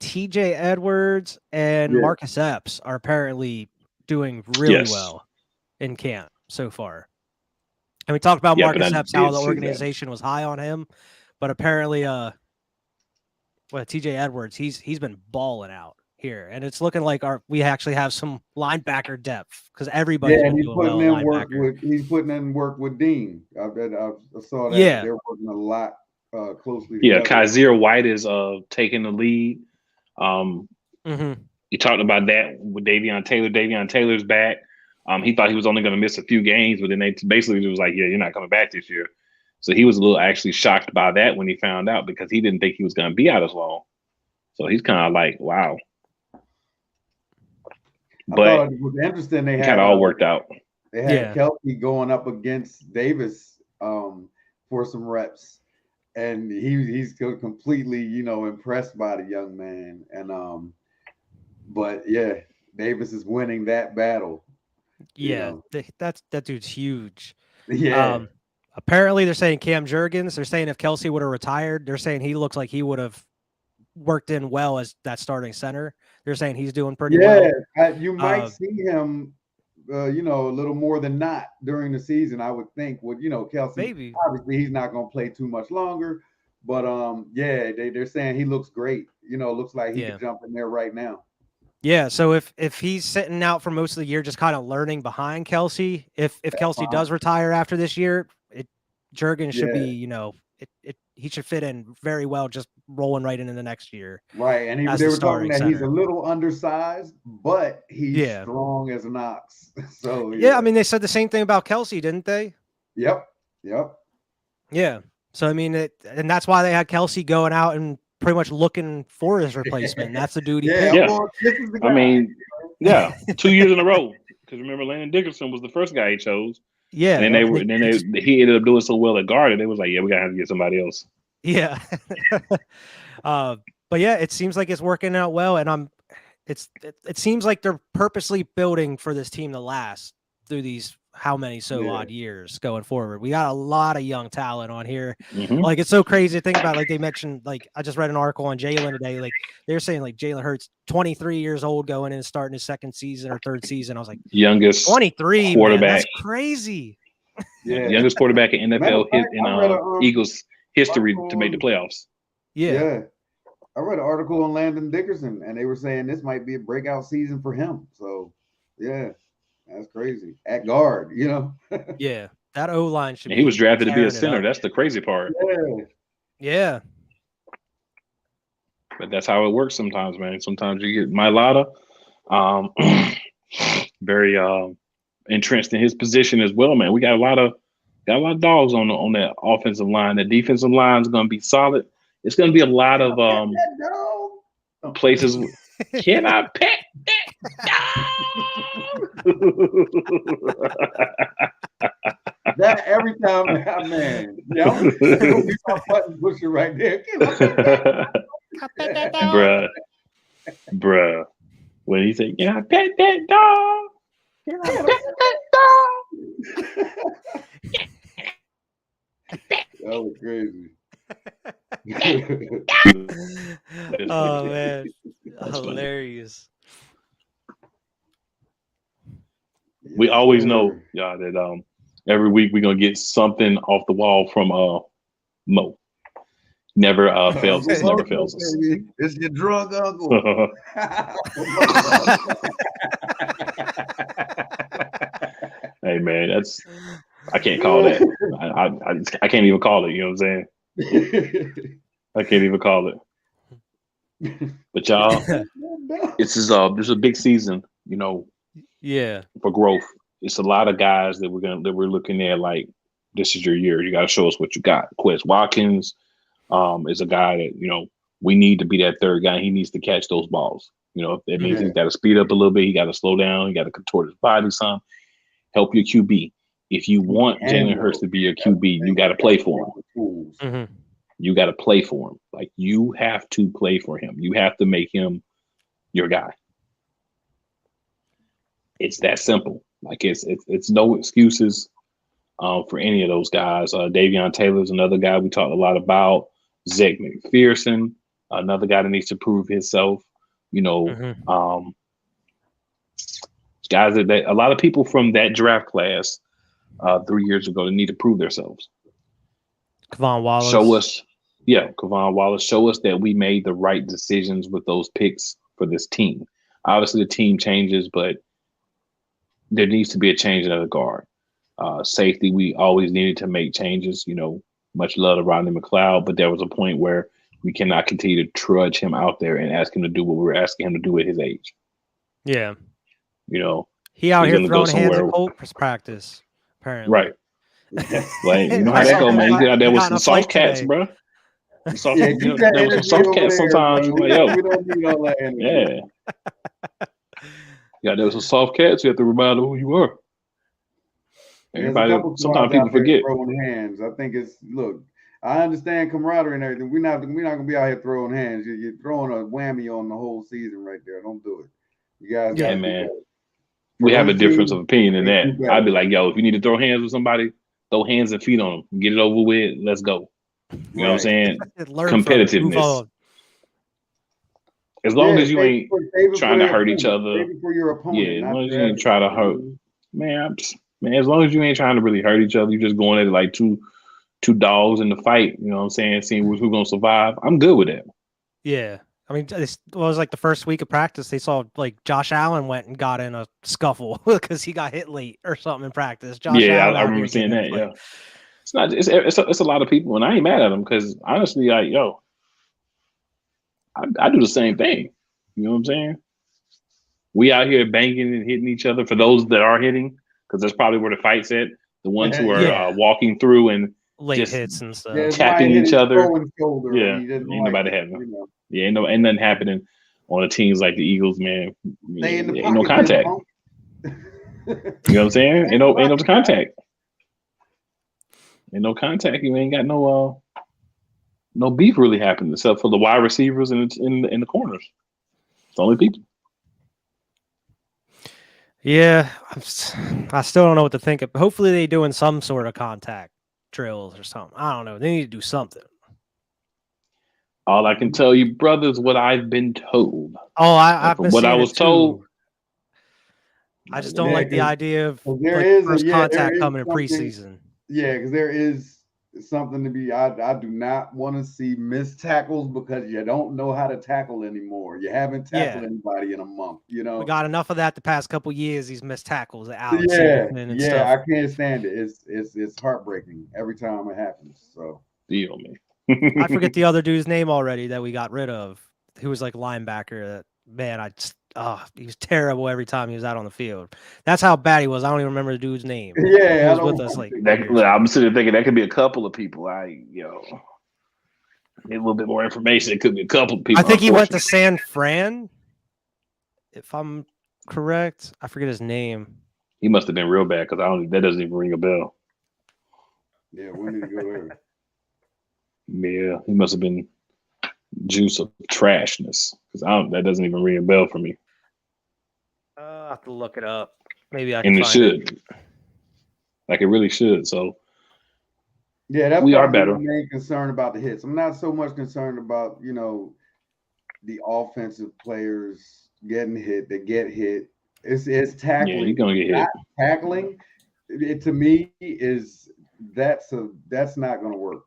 TJ Edwards and Marcus Epps are apparently doing really well in camp so far. And we talked about Marcus Epps, how the organization was high on him, but apparently TJ Edwards, he's been balling out here, and it's looking like we actually have some linebacker depth because everybody's been doing well. He's putting in work with Dean. I saw that. Yeah, they're working a lot closely. Yeah, Kaiser White is taking the lead. You talked about that with Davion Taylor. Davion Taylor's back. He thought he was only going to miss a few games, but then they basically was like, "Yeah, you're not coming back this year." So he was a little actually shocked by that when he found out because he didn't think he was going to be out as long. So he's kind of like, "Wow." But I thought it was interesting. They had all worked out. They had Kelsey going up against Davis for some reps, and he's completely impressed by the young man. And but yeah, Davis is winning that battle. Yeah, that dude's huge. Yeah. Apparently, they're saying Cam Jurgens. They're saying if Kelsey would have retired, they're saying he looks like he would have worked in well as that starting center. They're saying he's doing pretty well. You might see him, a little more than not during the season. I would think. With Kelsey, maybe obviously he's not going to play too much longer. But they're saying he looks great. Looks like he could jump in there right now. Yeah, so if he's sitting out for most of the year, just kind of learning behind Kelsey, if Kelsey does retire after this year, Jurgens should be, he should fit in very well, just rolling right into the next year. Right, and they were talking that he's a little undersized, but he's strong as an ox. So I mean, they said the same thing about Kelsey, didn't they? Yep. Yeah. So I mean, and that's why they had Kelsey going out and pretty much looking for his replacement. That's the dude he picked. I mean, 2 years in a row. Because remember, Landon Dickerson was the first guy he chose. Yeah, and he ended up doing so well at guard, and they was like, "Yeah, we gotta have to get somebody else." Yeah, but yeah, it seems like it's working out well, and it seems like they're purposely building for this team to last through these how many Yeah. odd years going forward. We got a lot of young talent on here. Mhm. Like, it's so crazy to think about. Like, they mentioned, like, I just read an article on Jalen today. Like, they're saying like Jalen Hurts, 23 years old, going in and starting his second season or third season. I was like, Youngest 23, man, quarterback. that's crazy. Yeah. Youngest quarterback in Matter NFL of fact, in I read a, Eagles history article to make the on- playoffs. Yeah. I read an article on Landon Dickerson, and they were saying this might be a breakout season for him. So, yeah, that's crazy. At guard, you know. Yeah. That O line should And be. he was drafted to be a tearing it center. up. That's the crazy part. Yeah. Yeah. But that's how it works sometimes, man. Sometimes you get Mailata, very entrenched in his position as well, man. We got a lot of dogs on that offensive line. The defensive line is going to be solid. It's going to be a lot of places. Can I pet that dog? That every time, man. Yeah, I'm gonna be my button pusher right there. Can I pet that dog? Bruh. When he said, "Can I pet that dog? Can I pet that dog?" That was crazy. Oh man, That's funny. hilarious. We always know, Sure. y'all, that every week we're gonna get something off the wall from Mo. Never fails us. Never fails us. Baby, it's your drug uncle. Hey man, I can't call that. I can't even call it. You know what I'm saying? I can't even call it. But y'all, this is a big season. You know, Yeah. for growth. It's a lot of guys that we're looking at like, this is your year. You got to show us what you got. Quez Watkins is a guy that, you know, we need to be that third guy. He needs to catch those balls. You know, that means he's got to speed up a little bit. He got to slow down. He got to contort his body some. Help your QB. If you want Jalen Hurts to be your QB, you got to play for him. Mm-hmm. You got to play for him. Like, you have to play for him. You have to make him your guy. It's that simple. Like, it's no excuses for any of those guys. Davion Taylor's another guy we talked a lot about. Zach McPherson, another guy that needs to prove himself. You know, guys that a lot of people from that draft class 3 years ago, they need to prove themselves. Kavon Wallace. Show us, Kavon Wallace. Show us that we made the right decisions with those picks for this team. Obviously, the team changes, but there needs to be a change in the guard. Safety, we always needed to make changes. You know, much love to Rodney McLeod, but there was a point where we cannot continue to trudge him out there and ask him to do what we were asking him to do at his age. Yeah. You know, He out he's here gonna go throwing hands at somewhere- Colts practice, apparently. right? Like, you know how that go, man. You get out there with Got in some a soft fight cats, today. bro. Soft, Yeah, you know, keep that there was some energy soft over cats there, sometimes. bro. Like, yo, We don't need all that energy. yeah. Yeah, there was some soft cats. You have to remind them who you are. There's a Everybody, couple sometimes squads out people there forget. throwing hands. I think it's look. I understand camaraderie and everything. We're not gonna be out here throwing hands. You're throwing a whammy on the whole season right there. Don't do it. You guys, Yeah, Hey, gotta do man. better. We have a Those difference teams, of opinion in they that. do better. I'd be like, yo, if you need to throw hands with somebody, throw hands and feet on them. Get it over with. Let's go. You know what I'm Right. saying? Learn from it. Move Competitiveness. on. As long as you save ain't it for- save it trying for to your hurt each opponent. other. Save it for your opponent. Yeah, as not long as your you ain't try to adversary. hurt. Man, as long as you ain't trying to really hurt each other, you just going at it like two dogs in the fight. You know what I'm saying? Seeing who's gonna survive. I'm good with that. Yeah. I mean, it was like the first week of practice. They saw like Josh Allen went and got in a scuffle because he got hit late or something in practice. Josh Yeah, Allen I out remember here seeing getting that. in a Yeah, it's not. It's a lot of people, and I ain't mad at them because honestly, like, yo, I do the same thing. You know what I'm saying? We out here banging and hitting each other for those that are hitting, because that's probably where the fight's at. The ones who are Yeah. walking through and late just hits and stuff. Yeah, tapping somebody hit each his other. throwing shoulder and Yeah, he didn't ain't like nobody it, having you know. yeah, ain't nothing happening on the teams like the Eagles, man. Stay in the Ain't no pocket, contact. punk. You know what I'm saying? Ain't no contact. Ain't no contact. You ain't got no beef really happening except for the wide receivers and in the corners. It's the only people. Yeah, I still don't know what to think of. Hopefully, they doing some sort of contact drills or something. I don't know. They need to do something. All I can tell you, brother, is what I've been told. Oh, And I've from been what I seeing was it told, too. I just don't Yeah, like the idea of there like is first there contact is coming in something. preseason. Yeah, because there is something to be. I do not want to see missed tackles because you don't know how to tackle anymore. You haven't tackled Yeah. anybody in a month. You know. We got enough of that the past couple years. These missed tackles, Alex Yeah, Singleton and yeah. stuff. I can't stand it. It's heartbreaking every time it happens. So deal me. I forget the other dude's name already that we got rid of. Who was like linebacker. That man, he was terrible every time he was out on the field. That's how bad he was. I don't even remember the dude's name. yeah, He I was don't. with us like I'm sitting there thinking that could be a couple of people. Need a little bit more information. It could be a couple of people. I think he went to San Fran, if I'm correct. I forget his name. He must have been real bad because that doesn't even ring a bell. Yeah, when did he go there? Yeah, he must have been juice of trashness because that doesn't even ring a bell for me. I'll have to look it up. Maybe I can And it find should. Like it really should. So Yeah, that's we are probably better. my main concern about the hits. I'm not so much concerned about the offensive players getting hit. They get hit. It's tackling. Yeah, you're gonna get hit. Not tackling, it to me that's not going to work.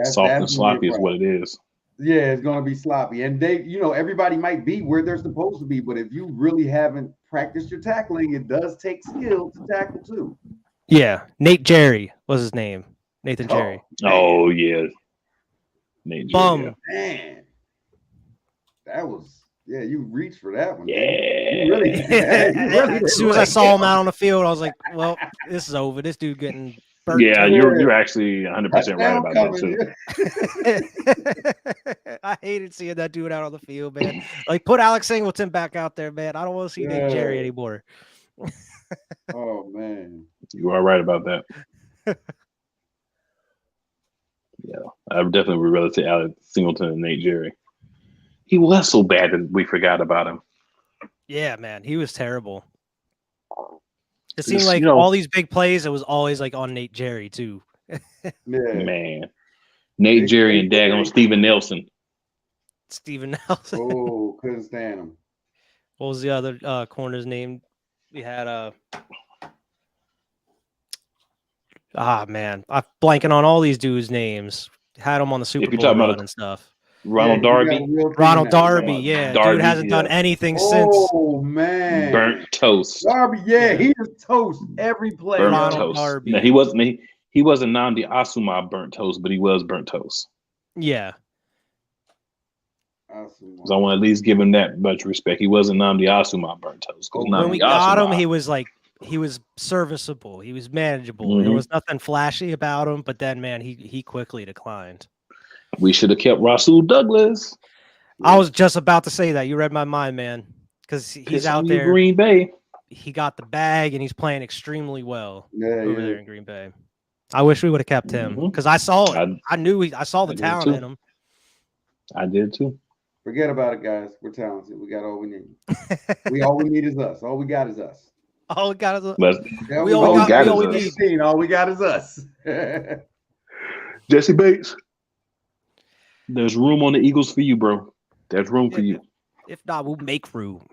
Soft and gonna be a sloppy is problem. what it is. Yeah, it's going to be sloppy. And everybody might be where they're supposed to be, but if you really haven't practiced your tackling, it does take skill to tackle too. Yeah, Nate Jerry was his name. Nathan Jerry. Oh yeah, Nate Bum. Jerry, Man, that was you reached for that one. yeah. You really, As soon as I saw him out on the field, I was like, "Well, this is over. This dude getting burnt." Yeah, you're actually 100% right about that too. I hated seeing that dude out on the field, man. Like, put Alex Singleton back out there, man. I don't want to see Nate Jerry anymore. Oh man, you are right about that. Yeah, I definitely would rather say Alex Singleton and Nate Jerry. He was so bad that we forgot about him. Yeah, man, he was terrible. It seemed like all these big plays, it was always like on Nate Jerry too. Man, Nate Jerry and daggone Steven Nelson. Steven Nelson. Oh, couldn't stand him. What was the other corner's name? We had man, I'm blanking on all these dudes' names. Had them on the Super Bowl run and stuff. Ronald Darby. Ronald Darby, yeah. Darby, dude hasn't done anything since. Oh man, burnt toast. Darby, he was toast every play. Burnt Ronald toast. Darby. No, he wasn't Nnamdi Asuma burnt toast, but he was burnt toast. Yeah. So I want to at least give him that much respect. He wasn't Nnamdi Asuma burnt toast. When we got him, he was serviceable. He was manageable. Mm-hmm. There was nothing flashy about him, but then, man, he quickly declined. We should have kept Rasul Douglas. I was just about to say that. You read my mind, man, because he's out there. Green Bay. He got the bag, and he's playing extremely well over there in Green Bay. I wish we would have kept him because I saw it. I saw the talent in him. I did too. Forget about it, guys. We're talented. We got all we need. All we need is us. All we got is us. All we got is us. All we got is us. Jesse Bates. There's room on the Eagles for you, bro. There's room for you. If not, we'll make room.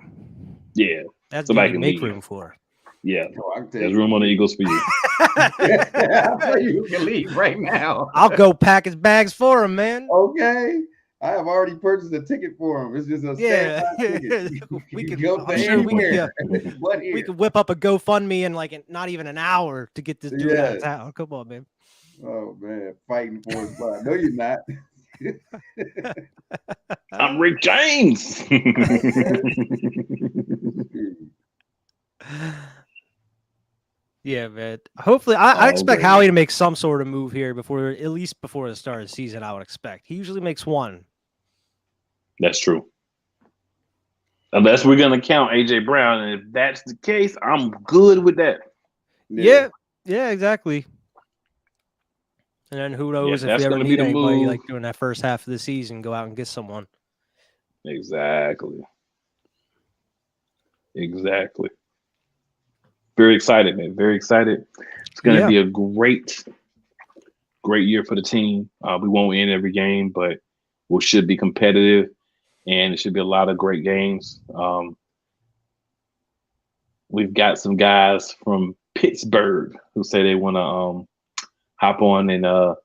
Yeah. That's what we make room for. Yeah. There's room on the Eagles for you. I'll tell you can leave right now. I'll go pack his bags for him, man. Okay. I have already purchased a ticket for him. It's just a ticket. we can whip up a GoFundMe in not even an hour to get this dude out of town. Come on, man. Oh man, fighting for his spot. No, you're not. I'm Rick James. Yeah, man. Hopefully, I expect Howie to make some sort of move here at least before the start of the season. I would expect he usually makes one. That's true. Unless we're gonna count AJ Brown, and if that's the case, I'm good with that. Yeah, exactly. And then who knows if we ever need anybody like during that first half of the season, go out and get someone. Exactly. Very excited, man. Very excited. It's going to Yeah. be a great year for the team. We won't win every game, but we should be competitive, and it should be a lot of great games. We've got some guys from Pittsburgh who say they want to hop on and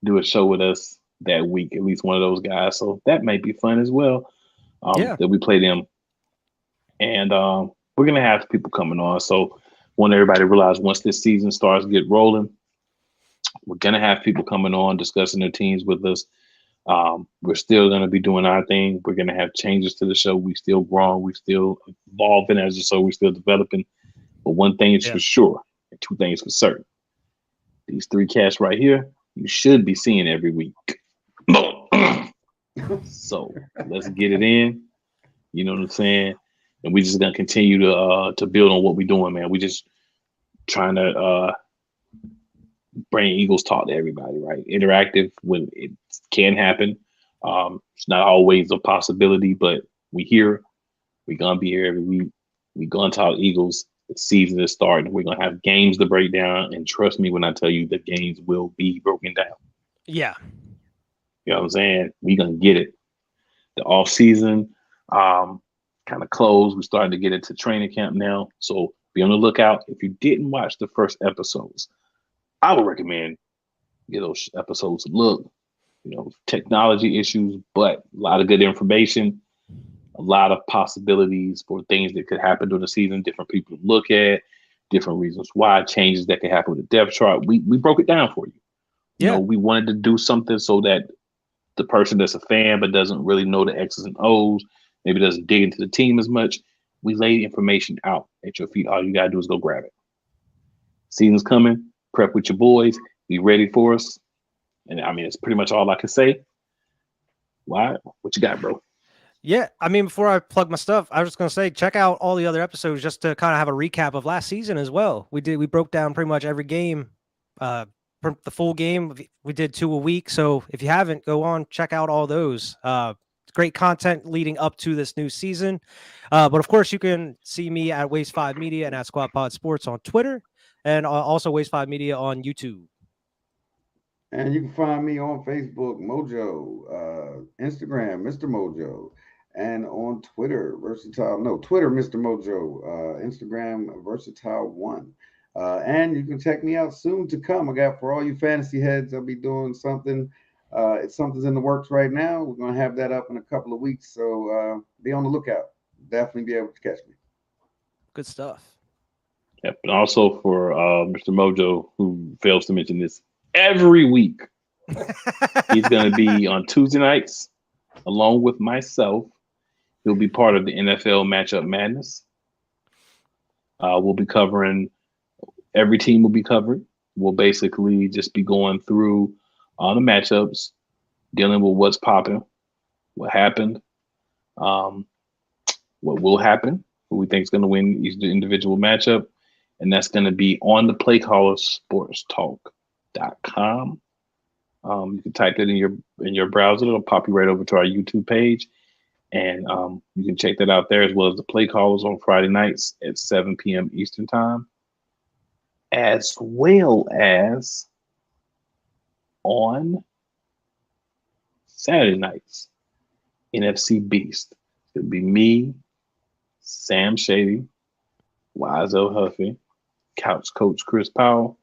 do a show with us that week. At least one of those guys, so that might be fun as well. Yeah. That we play them, and we're gonna have people coming on. So, want everybody to realize once this season starts to get rolling, we're gonna have people coming on discussing their teams with us. We're still gonna be doing our thing. We're gonna have changes to the show. We still growing. We still evolving as a show. We're still developing. But one thing is for sure, and two things for certain. These three cats right here, you should be seeing every week. So let's get it in. You know what I'm saying? And we just gonna continue to build on what we're doing, man. We just trying to bring Eagles talk to everybody, right? Interactive when it can happen. It's not always a possibility, but we here. We're gonna be here every week. We're gonna talk Eagles. The season is starting. We're gonna have games to break down, and trust me when I tell you the games will be broken down. Yeah. You know what I'm saying? We're gonna get it. The off season kind of closed. We're starting to get into training camp now. So be on the lookout. If you didn't watch the first episodes, I would recommend give those episodes a look. You know, technology issues, but a lot of good information, a lot of possibilities for things that could happen during the season, different people to look at, different reasons why, changes that could happen with the depth chart. We broke it down for you. You know, we wanted to do something so that the person that's a fan but doesn't really know the X's and O's, maybe doesn't dig into the team as much, we lay information out at your feet. All you gotta do is go grab it. Season's coming. Prep with your boys. Be ready for us. And I mean, it's pretty much all I can say. Why? What you got, bro? Yeah, I mean, before I plug my stuff, I was just gonna say, check out all the other episodes just to kind of have a recap of last season as well. We broke down pretty much every game, the full game. We did 2 a week, so if you haven't, go on check out all those. Great content leading up to this new season. But of course, you can see me at Waste 5 Media and at Squad Pod Sports on Twitter, and also Waste 5 Media on YouTube. And you can find me on Facebook, Mojo, Instagram, Mr. Mojo, and on Twitter, Twitter, Mr. Mojo, Instagram, Versatile1. And you can check me out soon to come. I got for all you fantasy heads, I'll be doing something. Something's in the works right now. We're going to have that up in a couple of weeks. So be on the lookout. Definitely be able to catch me. Good stuff. Yep. And also for Mr. Mojo, who fails to mention this every week, he's going to be on Tuesday nights along with myself. He'll be part of the NFL Matchup Madness. We'll be covering every team will be covered. We'll basically just be going through all the matchups, dealing with what's popping, what happened, what will happen, who we think is going to win each individual matchup. And that's going to be on the PlayCallerSportsTalk.com. You can type it in your browser. It'll pop you right over to our YouTube page. And you can check that out there, as well as the Play Callers on Friday nights at 7 p.m. Eastern Time, as well as on Saturday nights, NFC Beast. It'll be me, Sam Shady, Wise L. Huffy, Couch Coach Chris Powell,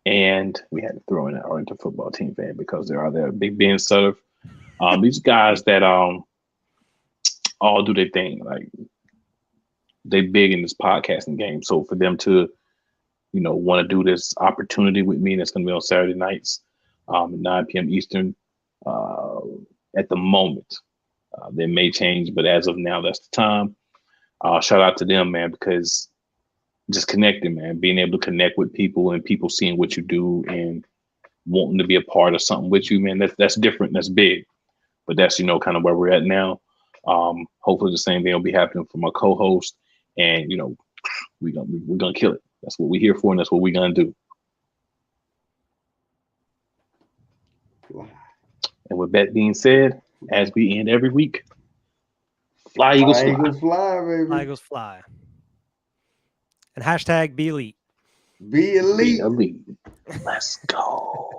and we had to throw in an Arlington football team fan because there are there. Big Ben Sutter. These guys that all do their thing. Like, they big in this podcasting game. So for them to, want to do this opportunity with me, that's going to be on Saturday nights at 9 p.m. Eastern. At the moment, they may change, but as of now, that's the time. Shout out to them, man, because just connecting, man, being able to connect with people and people seeing what you do and wanting to be a part of something with you, man, that's different. That's big. But that's, kind of where we're at now. Hopefully the same thing will be happening for my co-host. And, we're gonna kill it. That's what we're here for, and that's what we're gonna do. And with that being said, as we end every week, Fly Eagles Fly fly. Eagles fly, baby. Fly Eagles fly. And hashtag be elite. Be elite. Be elite. Let's go.